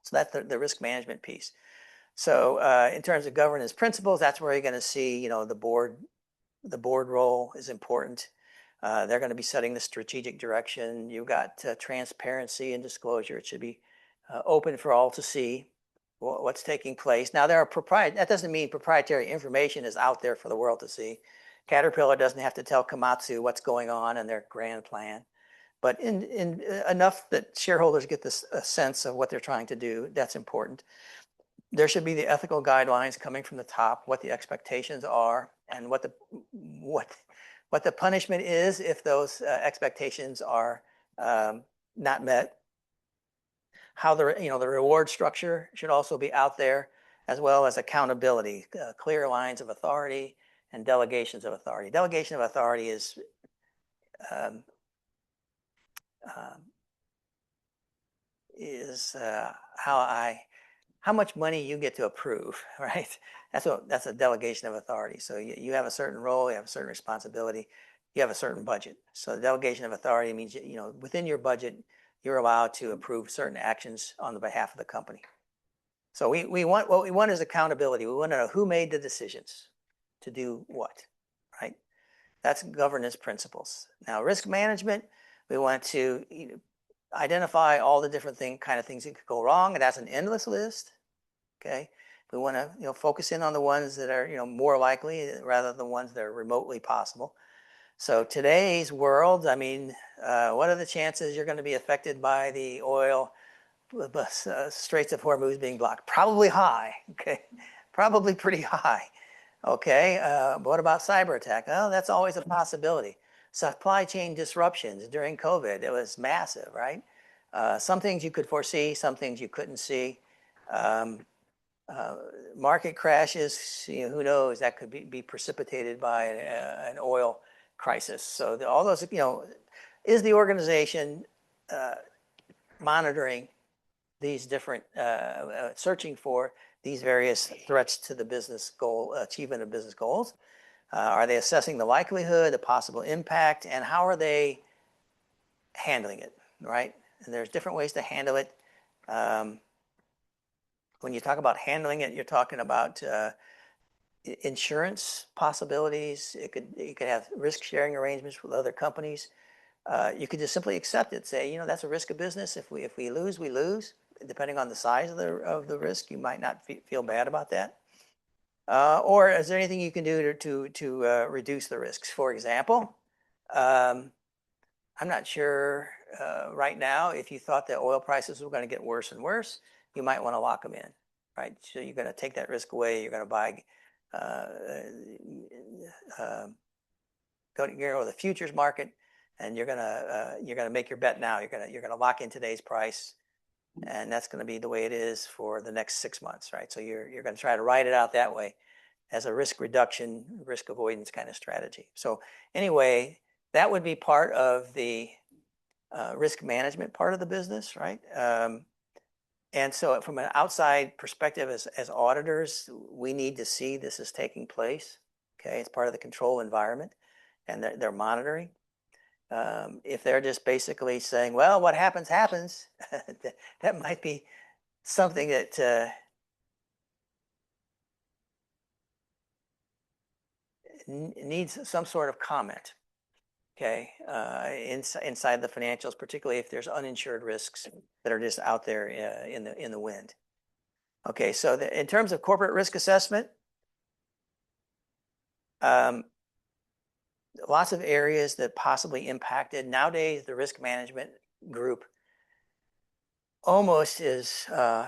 So that's the risk management piece. So in terms of governance principles, that's where you're going to see, the board role is important. They're going to be setting the strategic direction. You've got transparency and disclosure. It should be open for all to see what's taking place. Now that doesn't mean proprietary information is out there for the world to see. Caterpillar doesn't have to tell Komatsu what's going on in their grand plan, but in enough that shareholders get this sense of what they're trying to do. That's important. There should be the ethical guidelines coming from the top, what the expectations are, and what the punishment is if those expectations are not met. How the reward structure should also be out there, as well as accountability, clear lines of authority, and delegations of authority. Delegation of authority is um, um, how much money you get to approve, right? That's a delegation of authority. So you have a certain role, you have a certain responsibility, you have a certain budget. So the delegation of authority means, within your budget, you're allowed to approve certain actions on the behalf of the company. So what we want is accountability. We want to know who made the decisions to do what, right? That's governance principles. Now, risk management, we want to identify all the different kind of things that could go wrong, and that's an endless list. Okay, we want to focus in on the ones that are more likely rather than the ones that are remotely possible. So today's world, I mean, what are the chances you're going to be affected by the oil Straits of Hormuz being blocked? Probably high. Okay, probably pretty high. Okay, but what about cyber attack? Oh, that's always a possibility. Supply chain disruptions during COVID, it was massive, right? Some things you could foresee, some things you couldn't see. Market crashes, who knows, that could be precipitated by an oil crisis. So all those, is the organization monitoring these different, searching for these various threats to the business goal, achievement of business goals? Are they assessing the likelihood, the possible impact, and how are they handling it, right? And there's different ways to handle it. When you talk about handling it, you're talking about insurance possibilities. You could have risk sharing arrangements with other companies. You could just simply accept it. Say, that's a risk of business. If we lose, we lose. Depending on the size of the risk, you might not feel bad about that. Or is there anything you can do to reduce the risks? For example, I'm not sure right now if you thought that oil prices were going to get worse and worse, you might want to lock them in, right? So you're going to take that risk away. You're going to buy, go to the futures market, and you're going to make your bet now. You're going to lock in today's price, and that's going to be the way it is for the next 6 months, right? So you're going to try to ride it out that way as a risk reduction, risk avoidance kind of strategy. So anyway, that would be part of the risk management part of the business, right? And so from an outside perspective, as auditors, we need to see this is taking place. Okay, it's part of the control environment, and they're monitoring. If they're just basically saying, well, what happens, happens, that might be something that needs some sort of comment, okay, inside the financials, particularly if there's uninsured risks that are just out there in the wind. Okay, so in terms of corporate risk assessment, lots of areas that possibly impacted. Nowadays, the risk management group almost is,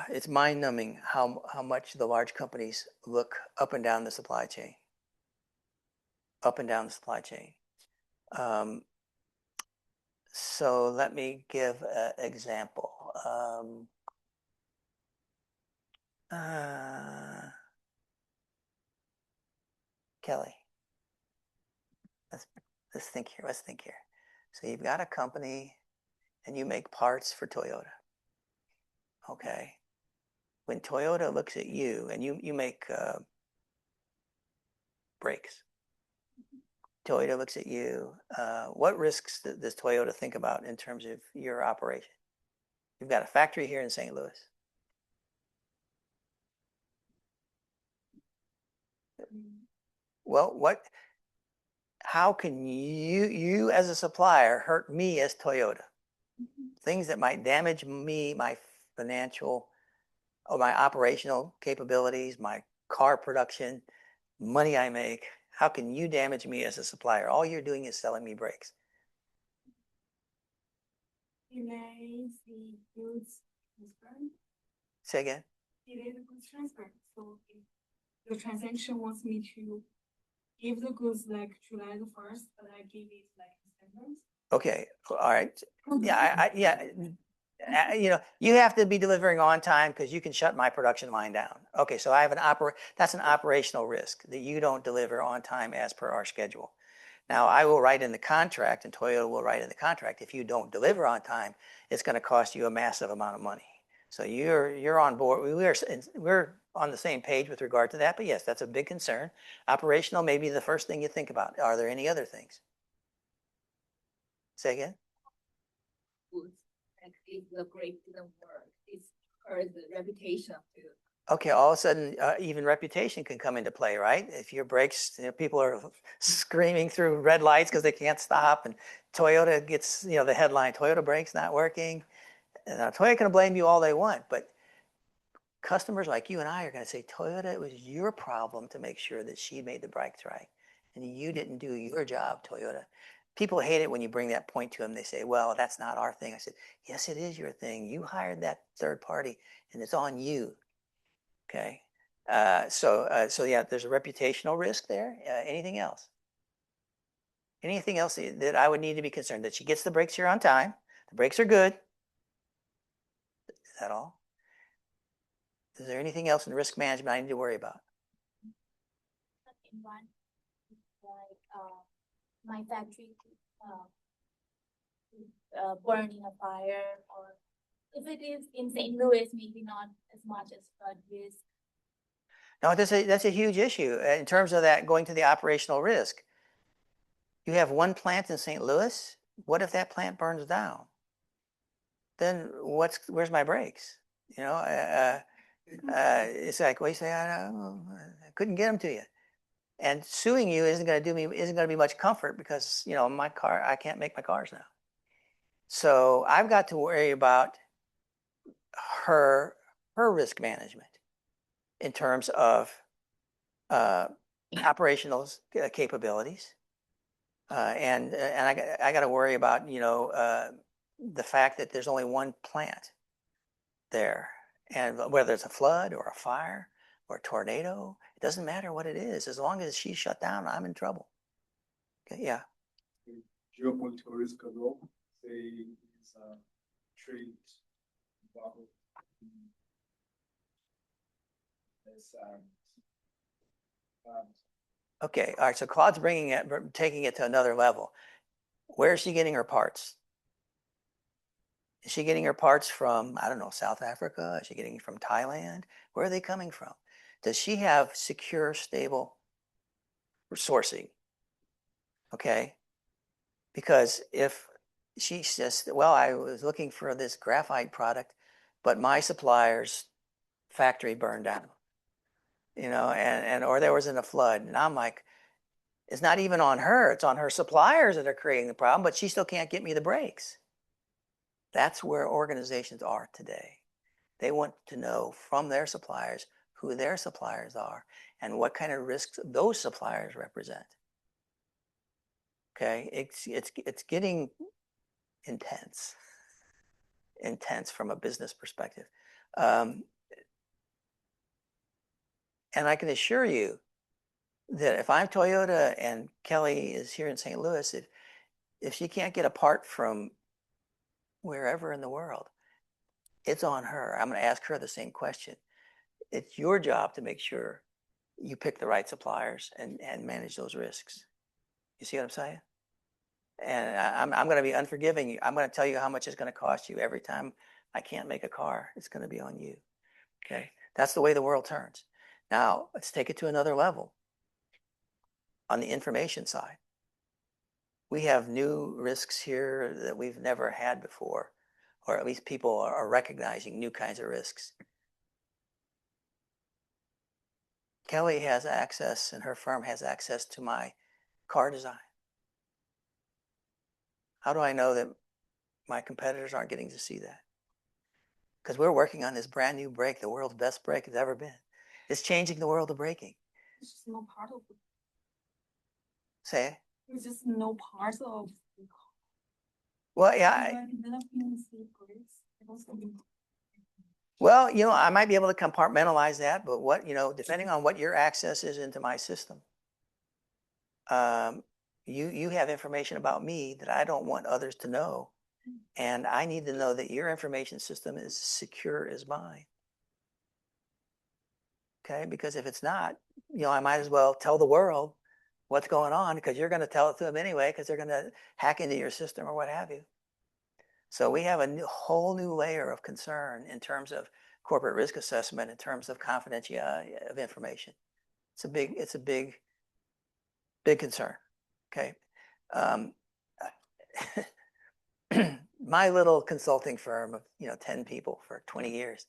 it's mind-numbing how much the large companies look up and down the supply chain. Up and down the supply chain. So let me give an example. Kelly, let's think here. Let's think here. So you've got a company, and you make parts for Toyota. Okay. When Toyota looks at you, and you make brakes. Toyota looks at you. What risks does Toyota think about in terms of your operation? You've got a factory here in St. Louis. Well, how can you as a supplier hurt me as Toyota? Things that might damage me, my financial or my operational capabilities, my car production, money I make. How can you damage me as a supplier? All you're doing is selling me brakes. Delays the goods transfer. Say again? Delay the goods transfer. So if the transaction wants me to give the goods like July the 1st, but I give it like December. Okay, all right. Yeah, You have to be delivering on time because you can shut my production line down. Okay, so I have that's an operational risk that you don't deliver on time as per our schedule. Now, I will write in the contract, and Toyota will write in the contract, if you don't deliver on time, it's going to cost you a massive amount of money. So you're on board. We're on the same page with regard to that. But yes, that's a big concern. Operational may be the first thing you think about. Are there any other things? Say again. Like if the brake didn't work, it's hurt the reputation of the. Okay, all of a sudden, even reputation can come into play, right? If your brakes, people are screaming through red lights because they can't stop, and Toyota gets, the headline, Toyota brakes not working. Now, Toyota can blame you all they want, but customers like you and I are going to say, Toyota, it was your problem to make sure that she made the brakes right, and you didn't do your job, Toyota. People hate it when you bring that point to them. They say, well, that's not our thing. I said, yes, it is your thing. You hired that third party, and it's on you. Okay. So yeah, there's a reputational risk there. Anything else? Anything else that I would need to be concerned? That she gets the brakes here on time. The brakes are good. Is that all? Is there anything else in risk management I need to worry about? Second one, like my factory burn in a fire, or if it is in St. Louis, maybe not as much as flood risk. No, that's a huge issue in terms of that going to the operational risk. You have one plant in St. Louis. What if that plant burns down? Then where's my brakes? It's like, well, you say, I couldn't get them to you. And suing you isn't going to be much comfort because, my car, I can't make my cars now. So I've got to worry about her risk management in terms of operational capabilities. And I got to worry about, the fact that there's only one plant there. And whether it's a flood or a fire or a tornado, it doesn't matter what it is. As long as she's shut down, I'm in trouble. Okay, yeah. Geopolitical risk as well. Say it's a trade bubble. Okay, all right. So Claude's taking it to another level. Where is she getting her parts? Is she getting her parts from, I don't know, South Africa? Is she getting from Thailand? Where are they coming from? Does she have secure, stable sourcing? Okay. Because if she says, well, I was looking for this graphite product, but my supplier's factory burned down, or there was in a flood. And I'm like, it's not even on her. It's on her suppliers that are creating the problem, but she still can't get me the brakes. That's where organizations are today. They want to know from their suppliers who their suppliers are and what kind of risks those suppliers represent. Okay, it's getting intense from a business perspective. And I can assure you that if I'm Toyota and Kelly is here in St. Louis, if she can't get a part from wherever in the world, it's on her. I'm going to ask her the same question. It's your job to make sure you pick the right suppliers and manage those risks. You see what I'm saying? And I'm going to be unforgiving. I'm going to tell you how much it's going to cost you every time I can't make a car. It's going to be on you. Okay, that's the way the world turns. Now let's take it to another level. On the information side, we have new risks here that we've never had before, or at least people are recognizing new kinds of risks. Kelly has access, and her firm has access to my car design. How do I know that my competitors aren't getting to see that? Because we're working on this brand new brake, the world's best brake it's ever been. It's changing the world of braking. It's just no part of it. Say it. It's just no part of. Well, yeah. Well, I might be able to compartmentalize that, but depending on what your access is into my system, you have information about me that I don't want others to know And I need to know that your information system is secure as mine. Okay, because if it's not, I might as well tell the world what's going on, because you're going to tell it to them anyway, because they're going to hack into your system or what have you. So we have a whole new layer of concern in terms of corporate risk assessment, in terms of confidentiality of information. It's a big concern. Okay. My little consulting firm of 10 people for 20 years.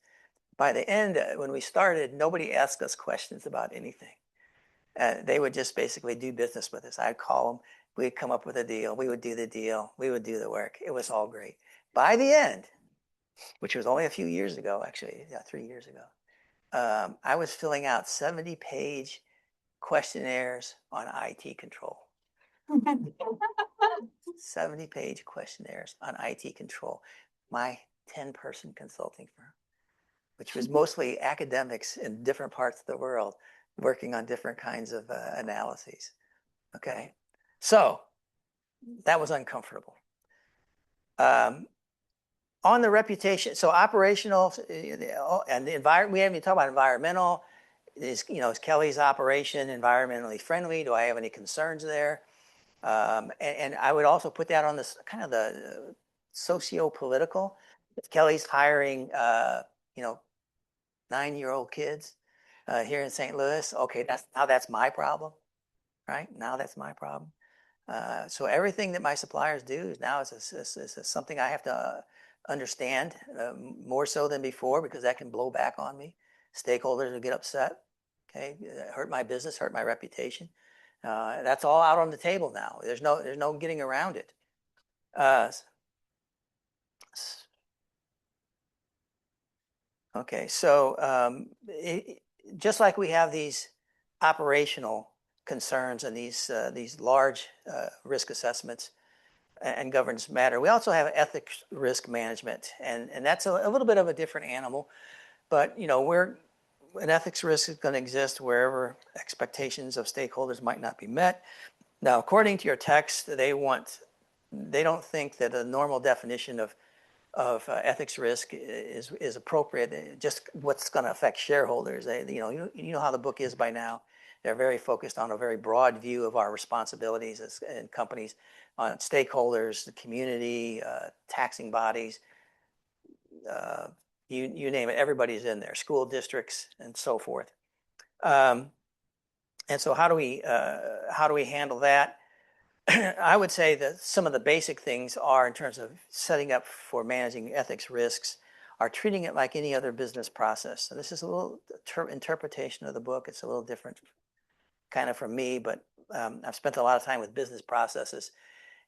By the end, when we started, nobody asked us questions about anything. They would just basically do business with us. I'd call them. We'd come up with a deal. We would do the deal. We would do the work. It was all great. By the end, which was only a few years ago, actually, 3 years ago, I was filling out 70-page questionnaires on IT control. 70-page questionnaires on IT control. My 10-person consulting firm, which was mostly academics in different parts of the world working on different kinds of analyses. Okay, so that was uncomfortable. On the reputation, so operational and the environment, we haven't even talked about environmental. Is Kelly's operation environmentally friendly? Do I have any concerns there? And I would also put that on this kind of the socio-political. If Kelly's hiring, 9-year-old kids here in St. Louis, okay, that's my problem, right? Now that's my problem. So everything that my suppliers do now is something I have to understand more so than before, because that can blow back on me. Stakeholders will get upset. Okay, hurt my business, hurt my reputation. That's all out on the table now. There's no getting around it. Okay, so just like we have these operational concerns and these large risk assessments and governance matter, we also have ethics risk management, and that's a little bit of a different animal. But an ethics risk is going to exist wherever expectations of stakeholders might not be met. Now, according to your text, they don't think that a normal definition of ethics risk is appropriate. Just what's going to affect shareholders. You know how the book is by now. They're very focused on a very broad view of our responsibilities as in companies, on stakeholders, the community, taxing bodies. You name it, everybody's in there, school districts and so forth. And so how do we handle that? I would say that some of the basic things are, in terms of setting up for managing ethics risks, are treating it like any other business process. So this is a little interpretation of the book. It's a little different kind of from me, but I've spent a lot of time with business processes.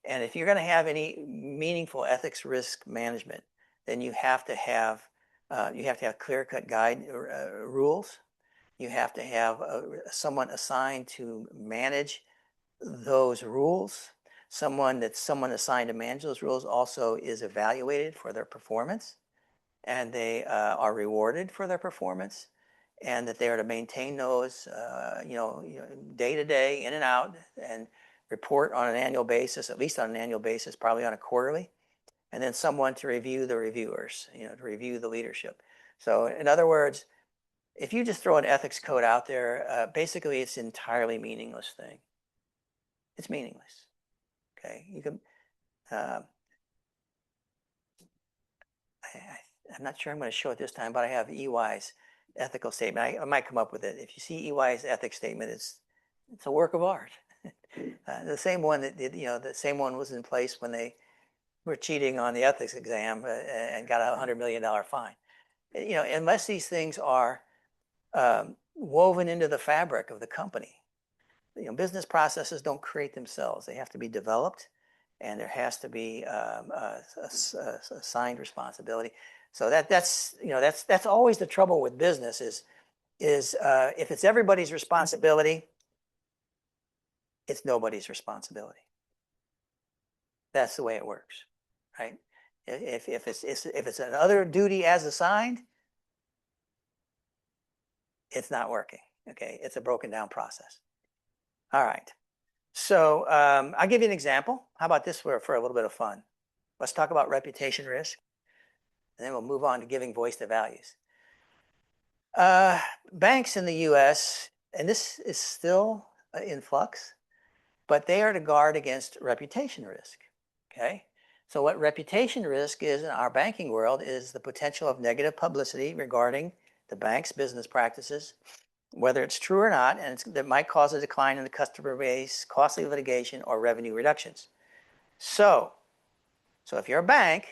And if you're going to have any meaningful ethics risk management, then you have to have clear-cut guide rules. You have to have someone assigned to manage those rules. Someone assigned to manage those rules also is evaluated for their performance, and they are rewarded for their performance, and that they are to maintain those, day to day, in and out, and report on an annual basis, at least on an annual basis, probably on a quarterly. And then someone to review the reviewers, to review the leadership. So in other words, if you just throw an ethics code out there, basically it's an entirely meaningless thing. It's meaningless. Okay, you can. I'm not sure I'm going to show it this time, but I have EY's ethical statement. I might come up with it. If you see EY's ethics statement, it's a work of art. The same one the same one was in place when they were cheating on the ethics exam and got a $100 million fine. Unless these things are woven into the fabric of the company, business processes don't create themselves. They have to be developed, and there has to be assigned responsibility. So that's always the trouble with business is if it's everybody's responsibility, it's nobody's responsibility. That's the way it works, right? If it's another duty as assigned, it's not working. Okay, it's a broken down process. All right. So I'll give you an example. How about this for a little bit of fun? Let's talk about reputation risk, and then we'll move on to giving voice to values. Banks in the U.S., and this is still in flux, but they are to guard against reputation risk. Okay, so what reputation risk is in our banking world is the potential of negative publicity regarding the bank's business practices, whether it's true or not, and that might cause a decline in the customer base, costly litigation, or revenue reductions. So if you're a bank,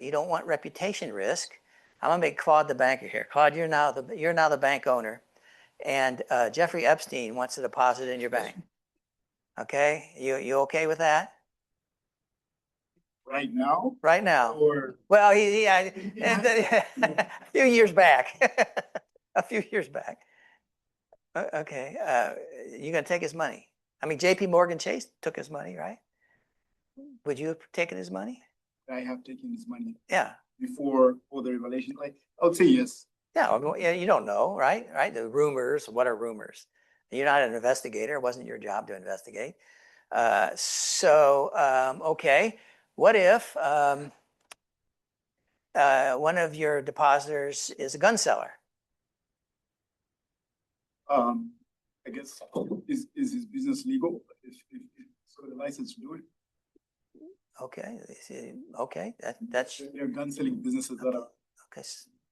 you don't want reputation risk. I'm gonna make Claude the banker here. Claude, you're now the bank owner, and Jeffrey Epstein wants to deposit in your bank. Okay, you okay with that? Right now? Right now. Or Well, a few years back. A few years back. Okay, you're gonna take his money. I mean, JP Morgan Chase took his money, right? Would you have taken his money? I have taken his money Yeah. before all the revelation. Like, I would say yes. Yeah, well, yeah, you don't know, right? Right? The rumors, what are rumors? You're not an investigator. It wasn't your job to investigate. Okay, what if one of your depositors is a gun seller? I guess, is his business legal? If he's got a license to do it? Okay, okay, that's There are gun selling businesses that are. okay.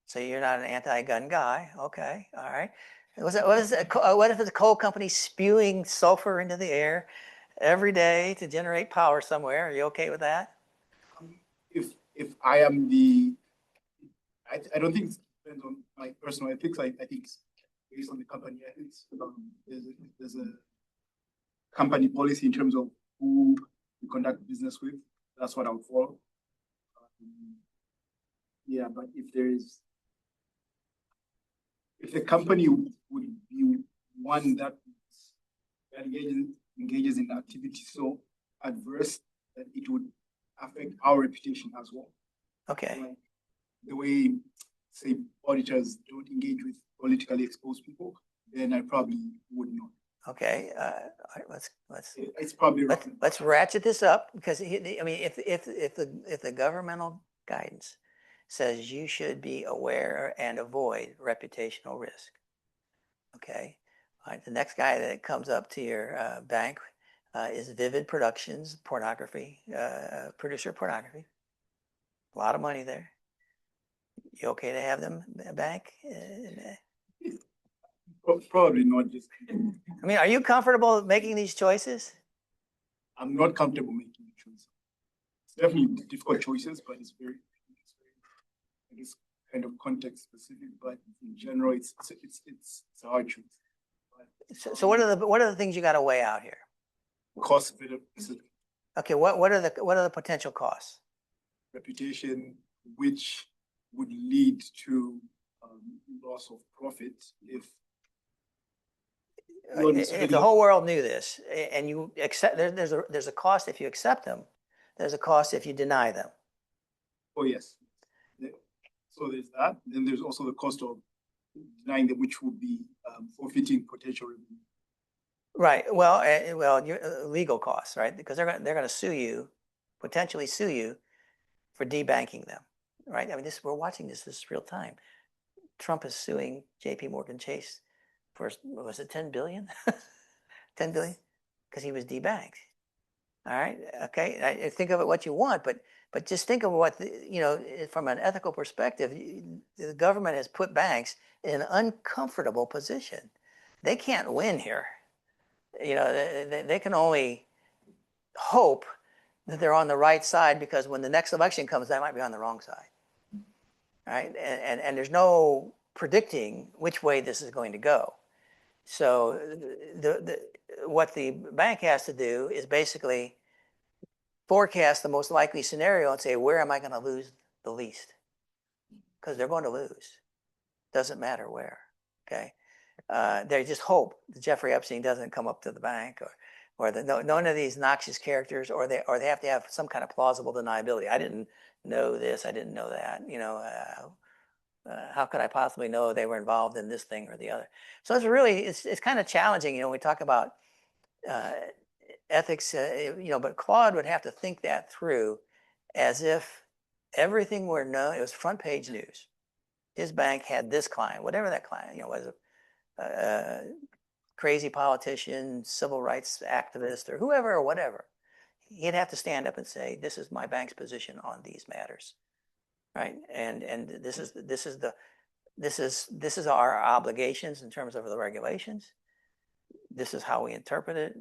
So you're not an anti-gun guy. Okay, all right. What if it's a coal company spewing sulfur into the air every day to generate power somewhere? Are you okay with that? If I am the, I don't think it depends on my personal ethics. I think it's based on the company ethics. There's a company policy in terms of who you conduct business with. That's what I would follow. Yeah, but if the company would be one that engages in activity so adverse that it would affect our reputation as well. Okay. Like the way, say, auditors don't engage with politically exposed people, then I probably would not. Okay. All right, let's It's probably let's ratchet this up, because I mean, if the governmental guidance says you should be aware and avoid reputational risk. Okay. All right. The next guy that comes up to your bank is Vivid Productions, pornography, producer of pornography. A lot of money there. You okay to have them bank? Probably not. Just. I mean, are you comfortable making these choices? I'm not comfortable making the choice. It's definitely difficult choices, but it's very I guess, kind of context specific. But in general, it's a hard choice. So what are the things you got to weigh out here? Cost of it. Okay, what are the potential costs? Reputation, which would lead to loss of profit if the whole world knew this, and you accept, there's a cost if you accept them. There's a cost if you deny them. Oh yes. So there's that. Then there's also the cost of denying them, which would be forfeiting potential revenue. Right. Well, legal costs, right? Because they're going to sue you, potentially sue you, for debanking them, right? I mean, we're watching this is real time. Trump is suing JP Morgan Chase for, was it 10 billion? 10 billion? Because he was debanked. All right. Okay. Think of it what you want, but just think of what, from an ethical perspective, the government has put banks in an uncomfortable position. They can't win here. They can only hope that they're on the right side, because when the next election comes, they might be on the wrong side. Right? And there's no predicting which way this is going to go. So what the bank has to do is basically forecast the most likely scenario and say, where am I going to lose the least? Because they're going to lose. Doesn't matter where. Okay. They just hope that Jeffrey Epstein doesn't come up to the bank, or none of these noxious characters, or they have to have some kind of plausible deniability. I didn't know this. I didn't know that. How could I possibly know they were involved in this thing or the other? So it's kind of challenging. We talk about ethics. But Claude would have to think that through as if everything were known. It was front page news. His bank had this client, whatever that client, was a crazy politician, civil rights activist, or whoever or whatever. He'd have to stand up and say, "This is my bank's position on these matters," right? And this is our obligations in terms of the regulations. This is how we interpret it,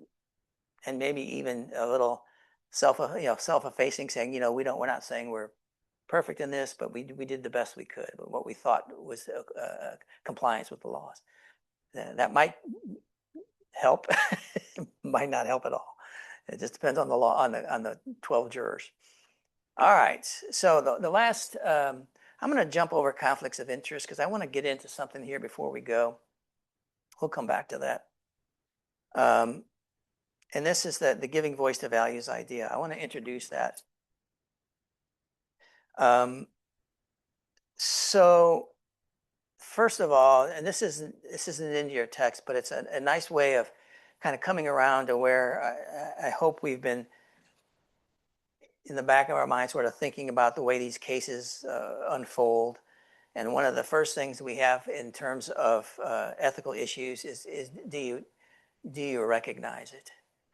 and maybe even a little self-effacing, saying, we're not saying we're perfect in this, but we did the best we could, but what we thought was compliance with the laws. That might help, might not help at all. It just depends on the law, on the 12 jurors. All right, so the last, I'm going to jump over conflicts of interest because I want to get into something here before we go. We'll come back to that. And this is the giving voice to values idea. I want to introduce that. So first of all, and this isn't in your text, but it's a nice way of kind of coming around to where I hope we've been in the back of our minds sort of thinking about the way these cases unfold. And one of the first things we have in terms of ethical issues is do you recognize it,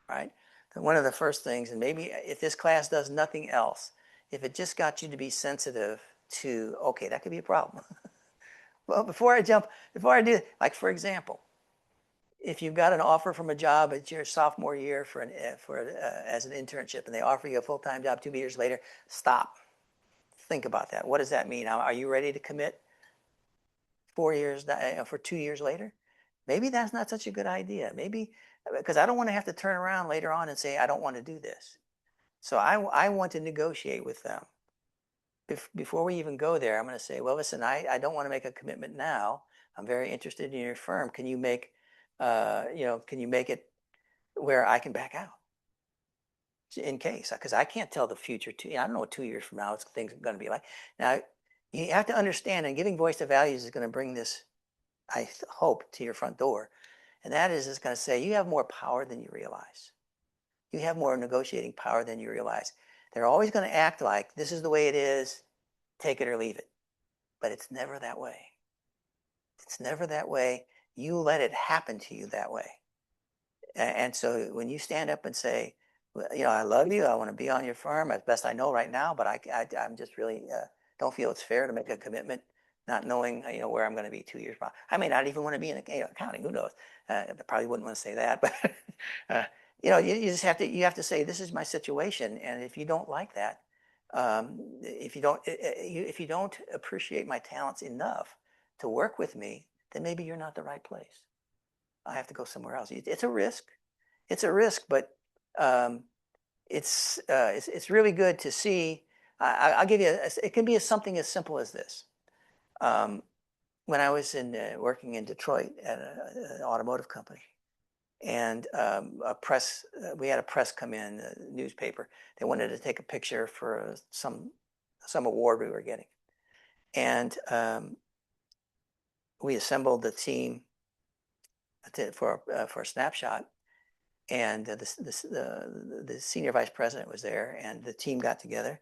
right? And one of the first things, and maybe if this class does nothing else, if it just got you to be sensitive to, okay, that could be a problem. Well, before I do, like for example, if you've got an offer from a job at your sophomore year as an internship, and they offer you a full-time job 2 years later, stop. Think about that. What does that mean? Are you ready to commit 4 years for 2 years later? Maybe that's not such a good idea. Maybe because I don't want to have to turn around later on and say I don't want to do this. So I want to negotiate with them. Before we even go there, I'm going to say, well, listen, I don't want to make a commitment now. I'm very interested in your firm. Can you make it where I can back out in case? Because I can't tell the future. I don't know what 2 years from now things are going to be like. Now, you have to understand, and giving voice to values is going to bring this, I hope, to your front door. And that is, it's going to say you have more power than you realize. You have more negotiating power than you realize. They're always going to act like this is the way it is, take it or leave it. But it's never that way. It's never that way. You let it happen to you that way. And so when you stand up and say, I love you, I want to be on your firm as best I know right now, but I'm just really don't feel it's fair to make a commitment, not knowing where I'm going to be 2 years from now. I may not even want to be in accounting. Who knows? I probably wouldn't want to say that, but you just have to say this is my situation, and if you don't like that, if you don't appreciate my talents enough to work with me, then maybe you're not the right place. I have to go somewhere else. It's a risk. It's a risk, but it's really good to see. I'll give you. It can be something as simple as this. When I was working in Detroit at an automotive company, and we had a press come in, a newspaper. They wanted to take a picture for some award we were getting, and we assembled the team for a snapshot, and the senior vice president was there, and the team got together,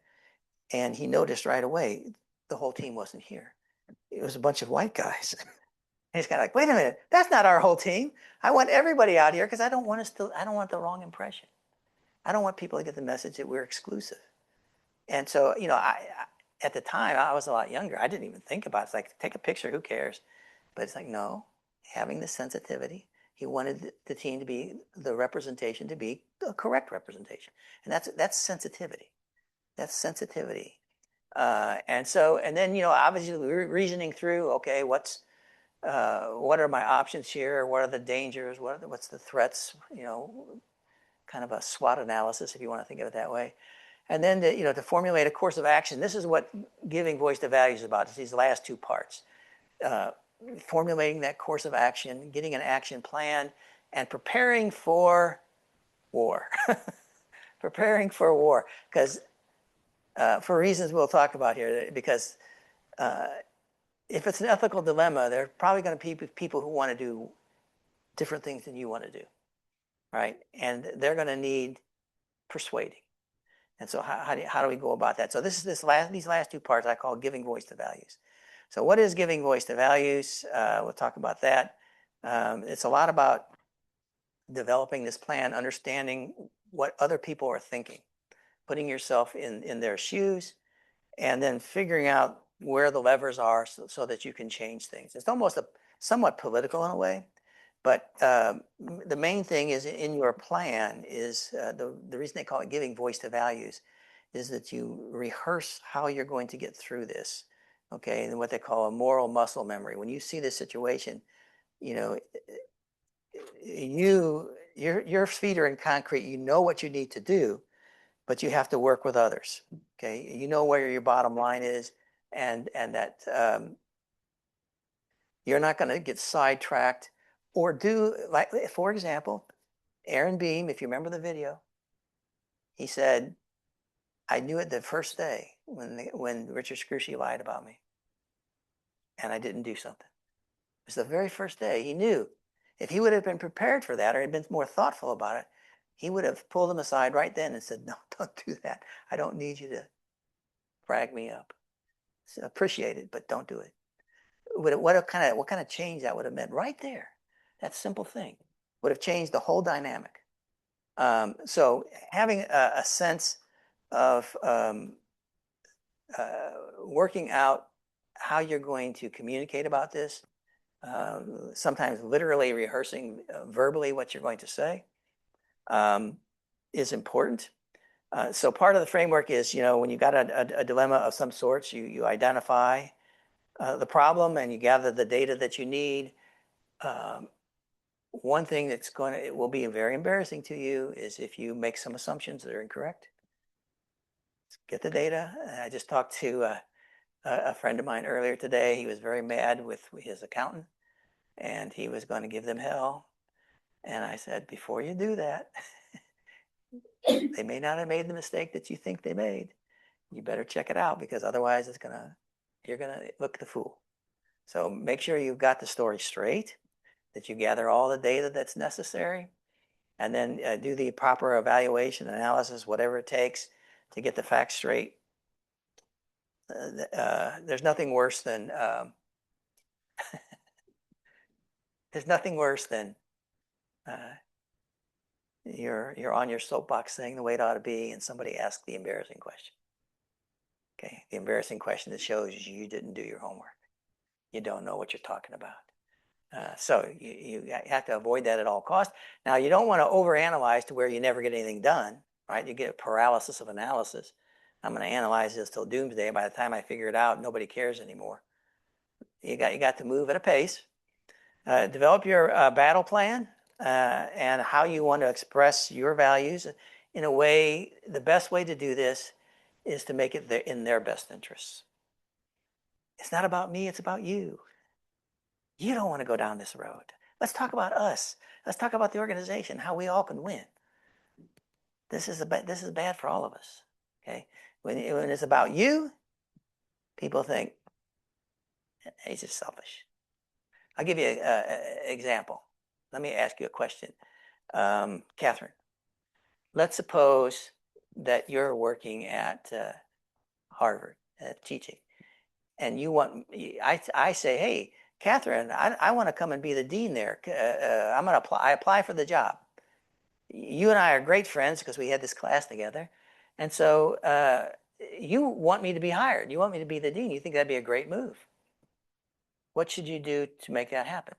and he noticed right away the whole team wasn't here. It was a bunch of white guys. And he's kind of like, wait a minute, that's not our whole team. I want everybody out here because I don't want the wrong impression. I don't want people to get the message that we're exclusive. And so, at the time, I was a lot younger. I didn't even think about it. It's like, take a picture, who cares? But it's like, no, having the sensitivity. He wanted the team to be, the representation to be a correct representation. And that's sensitivity. That's sensitivity. And then, obviously we were reasoning through, okay, what are my options here? What are the dangers? What's the threats? Kind of a SWOT analysis, if you want to think of it that way. And then to formulate a course of action. This is what giving voice to values is about. It's these last two parts. Formulating that course of action, getting an action plan, and preparing for war. Preparing for war, because for reasons we'll talk about here, because if it's an ethical dilemma, there are probably going to be people who want to do different things than you want to do, right? And they're going to need persuading. And so how do we go about that? So these last two parts I call giving voice to values. So what is giving voice to values? We'll talk about that. It's a lot about developing this plan, understanding what other people are thinking, putting yourself in their shoes, and then figuring out where the levers are so that you can change things. It's almost somewhat political in a way, but the main thing is in your plan is the reason they call it giving voice to values is that you rehearse how you're going to get through this, okay, and what they call a moral muscle memory. When you see this situation, you know, your feet are in concrete, you know what you need to do, but you have to work with others, okay? You know where your bottom line is, and that you're not going to get sidetracked or do, like, for example, Aaron Beam, if you remember the video, he said, I knew it the first day when Richard Scrushy lied about me, and I didn't do something. It was the very first day. He knew. If he would have been prepared for that or had been more thoughtful about it, he would have pulled him aside right then and said, no, don't do that. I don't need you to frag me up. So appreciate it, but don't do it. What kind of change that would have meant right there? That simple thing would have changed the whole dynamic. So having a sense of working out how you're going to communicate about this, sometimes literally rehearsing verbally what you're going to say, is important. So part of the framework is, when you've got a dilemma of some sorts, you identify the problem and you gather the data that you need. One thing it will be very embarrassing to you is if you make some assumptions that are incorrect. Get the data. I just talked to a friend of mine earlier today. He was very mad with his accountant and he was going to give them hell. And I said, before you do that, they may not have made the mistake that you think they made. You better check it out because otherwise you're gonna look the fool. So make sure you've got the story straight, that you gather all the data that's necessary, and then do the proper evaluation, analysis, whatever it takes to get the facts straight. There's nothing worse than you're on your soapbox saying the way it ought to be, and somebody asks the embarrassing question. Okay, the embarrassing question that shows you didn't do your homework. You don't know what you're talking about. So you have to avoid that at all costs. Now, you don't want to overanalyze to where you never get anything done, right? You get a paralysis of analysis. I'm going to analyze this till doomsday. By the time I figure it out, nobody cares anymore. You got to move at a pace. Develop your battle plan and how you want to express your values in a way. The best way to do this is to make it in their best interests. It's not about me, it's about you. You don't want to go down this road. Let's talk about us. Let's talk about the organization, how we all can win. This is bad for all of us. Okay, when it's about you, people think he's just selfish. I'll give you an example. Let me ask you a question, Catherine. Let's suppose that you're working at Harvard teaching, and I say, hey, Catherine, I want to come and be the dean there. I'm going to apply. I apply for the job. You and I are great friends because we had this class together. And so you want me to be hired. You want me to be the dean. You think that'd be a great move. What should you do to make that happen?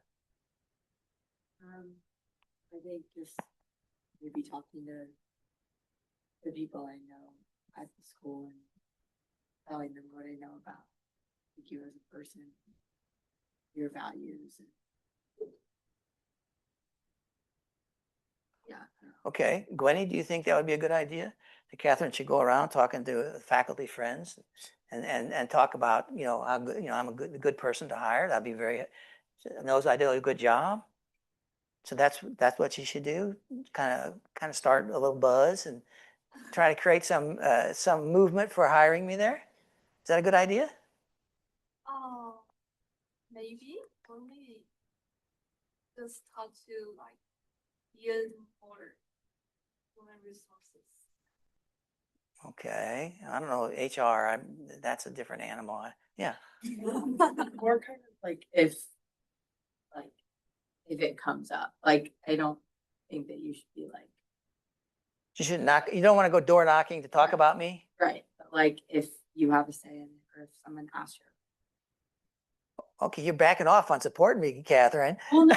I think just maybe talking to the people I know at the school and telling them what I know about you as a person, your values. Yeah. Okay, Gwenny, do you think that would be a good idea? That Catherine should go around talking to faculty friends and talk about, how good, I'm a good person to hire. That'd be knows I do a good job. So that's what she should do. Kind of start a little buzz and try to create some movement for hiring me there. Is that a good idea? Maybe only just talk to yield or human resources. Okay, I don't know, HR, that's a different animal. Yeah, Or kind of like if it comes up, like, I don't think that you should be like, you should knock, you don't want to go door knocking to talk Right. about me? right, but like if you have a say in it, or if someone asks you. Okay, you're backing off on supporting me, Catherine. Well, no.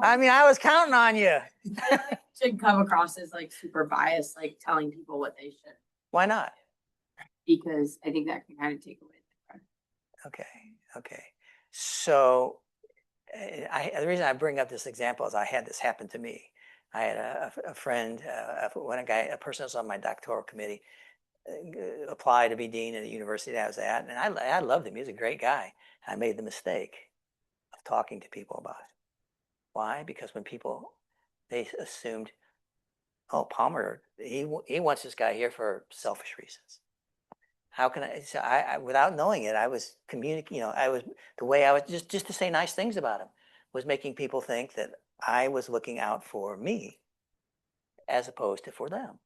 I mean, I was counting on you. I don't think it should come across as like super biased, like telling people what they should, Why not? because I think that can kind of take away the credit. Okay. So the reason I bring up this example is I had this happen to me. I had a friend, a person who was on my doctoral committee, apply to be dean at the university that I was at, and I loved him. He was a great guy. I made the mistake of talking to people about it. Why? Because when they assumed, oh, Palmer, he wants this guy here for selfish reasons. How can I? So I without knowing it, I was communicating. I was the way I was just to say nice things about him was making people think that I was looking out for me as opposed to for them.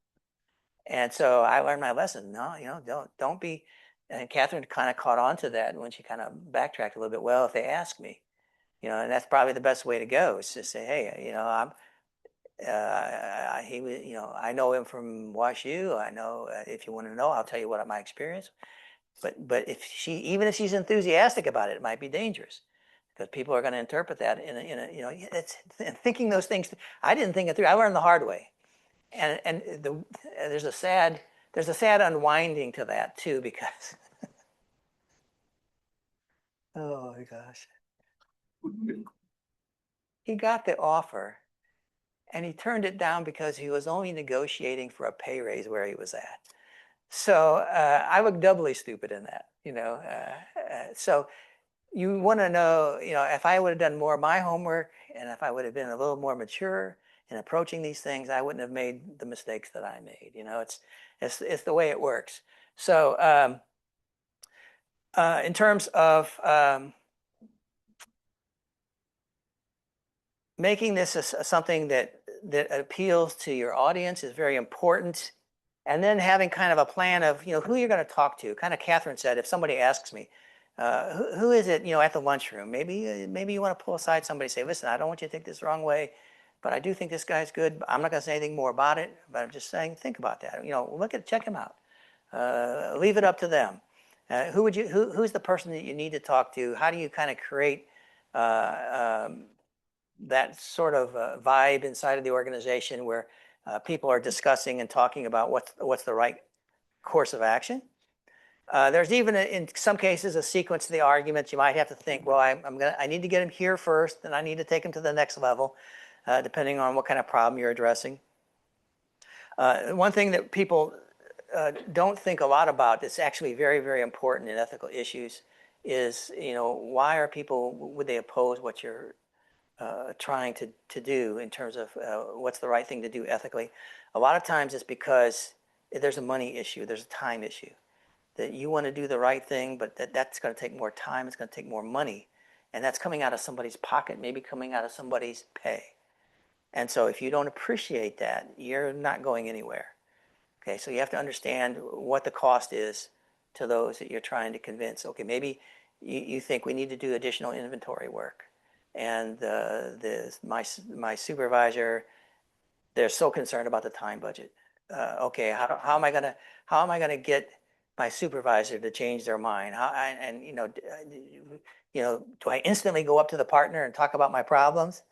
And so I learned my lesson. No, don't be. And Catherine kind of caught on to that when she kind of backtracked a little bit. Well, if they ask me, and that's probably the best way to go is to say, hey, I'm. He was, I know him from WashU. I know if you want to know, I'll tell you what my experience. But even if she's enthusiastic about it, it might be dangerous because people are going to interpret that in a it's thinking those things. I didn't think it through. I learned the hard way, and there's a sad unwinding to that too because oh my gosh, he got the offer. And he turned it down because he was only negotiating for a pay raise where he was at. So I look doubly stupid in that, So you want to know, if I would have done more of my homework and if I would have been a little more mature in approaching these things, I wouldn't have made the mistakes that I made. It's the way it works. So in terms of making this something that appeals to your audience is very important. And then having kind of a plan of, who you're going to talk to. Kind of Catherine said, if somebody asks me, who is it, at the lunchroom, maybe you want to pull aside somebody and say, listen, I don't want you to take this the wrong way, but I do think this guy's good. I'm not going to say anything more about it, but I'm just saying, think about that. Check him out. Leave it up to them. Who's the person that you need to talk to? How do you kind of create that sort of vibe inside of the organization where people are discussing and talking about what's the right course of action. There's even in some cases a sequence to the argument. You might have to think, well, I need to get him here first, and I need to take him to the next level, depending on what kind of problem you're addressing. One thing that people don't think a lot about that's actually very, very important in ethical issues is, why are people, would they oppose what you're trying to do in terms of what's the right thing to do ethically? A lot of times it's because there's a money issue, there's a time issue, that you want to do the right thing, but that's going to take more time, it's going to take more money, and that's coming out of somebody's pocket, maybe coming out of somebody's pay. And so if you don't appreciate that, you're not going anywhere. Okay, so you have to understand what the cost is to those that you're trying to convince. Okay, maybe you think we need to do additional inventory work. And my supervisor, they're so concerned about the time budget. Okay, how am I gonna get my supervisor to change their mind? Do I instantly go up to the partner and talk about my problems,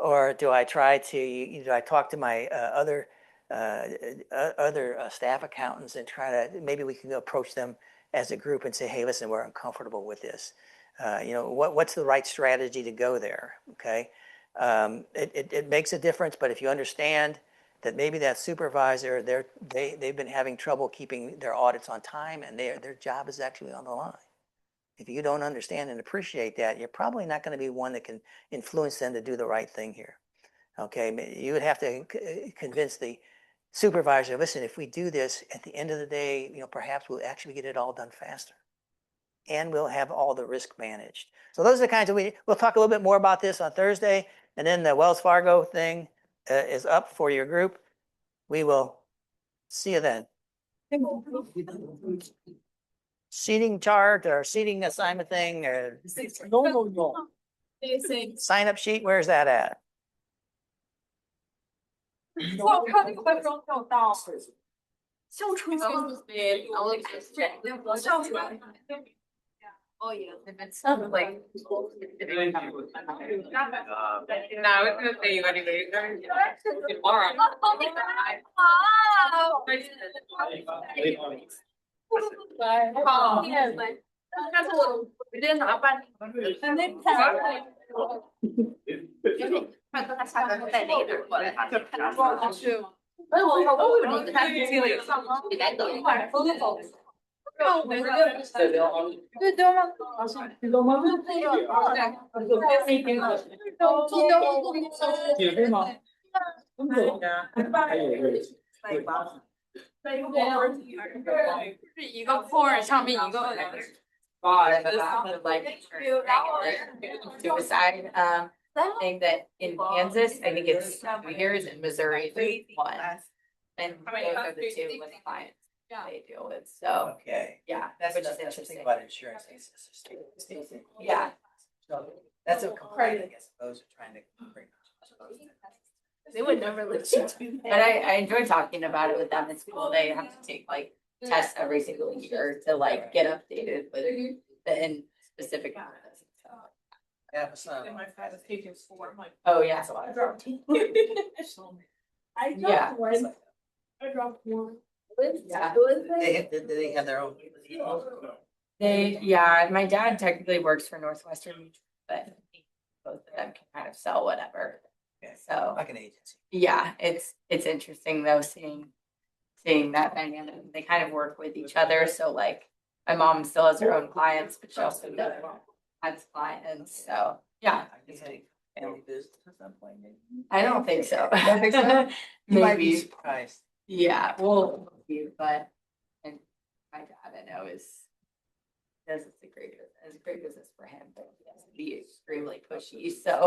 or do I talk to my other staff accountants and try to, maybe we can approach them as a group and say, hey, listen, we're uncomfortable with this. What's the right strategy to go there? Okay, it makes a difference, but if you understand that maybe that supervisor, they've been having trouble keeping their audits on time, and their job is actually on the line. If you don't understand and appreciate that, you're probably not going to be one that can influence them to do the right thing here. Okay, you would have to convince the supervisor, listen, if we do this, at the end of the day, perhaps we'll actually get it all done faster. And we'll have all the risk managed. So those are the kinds of, we'll talk a little bit more about this on Thursday. And then the Wells Fargo thing is up for your group. We will see you then. Seating chart or seating assignment thing or They say, sign up sheet, where's that at? 我看那个观众跳到笑出来了。笑出来。Oh, yeah. If it sounds like. No, I was gonna say you gotta go tomorrow. Oh, yeah, but. 但是我直接拿半。看他下班带那个过来，就看他说是。我你看这个上你来等一会儿，走走走。让我们对对吗？免费吗？是一个 core 上面一个 suicide thing that in Kansas, I think it's 2 years, in Missouri it's 1. And those are the 2 with clients they deal with, so, Okay. yeah, That's which the is thing interesting. about insurance. Yeah. So that's a complaint, I guess, those are trying to bring. They would never listen to me. But I enjoy talking about it with them in school. They have to take like tests every single year to like get updated with the in specific. Yeah, but some. Oh, yeah. Yeah. I dropped one. Yeah. Did they have their own? Yeah, my dad technically works for Northwestern, but both of them can kind of sell whatever. Okay. So, Like an agency. yeah, it's interesting though, seeing that dynamic. They kind of work with each other. So like my mom still has her own clients, but she also has clients. So yeah. Is it a family business at some point? Maybe? I don't think so. You might be Maybe. surprised. Yeah, well, but and my dad I know does it's a great business for him, but he has to be extremely pushy. So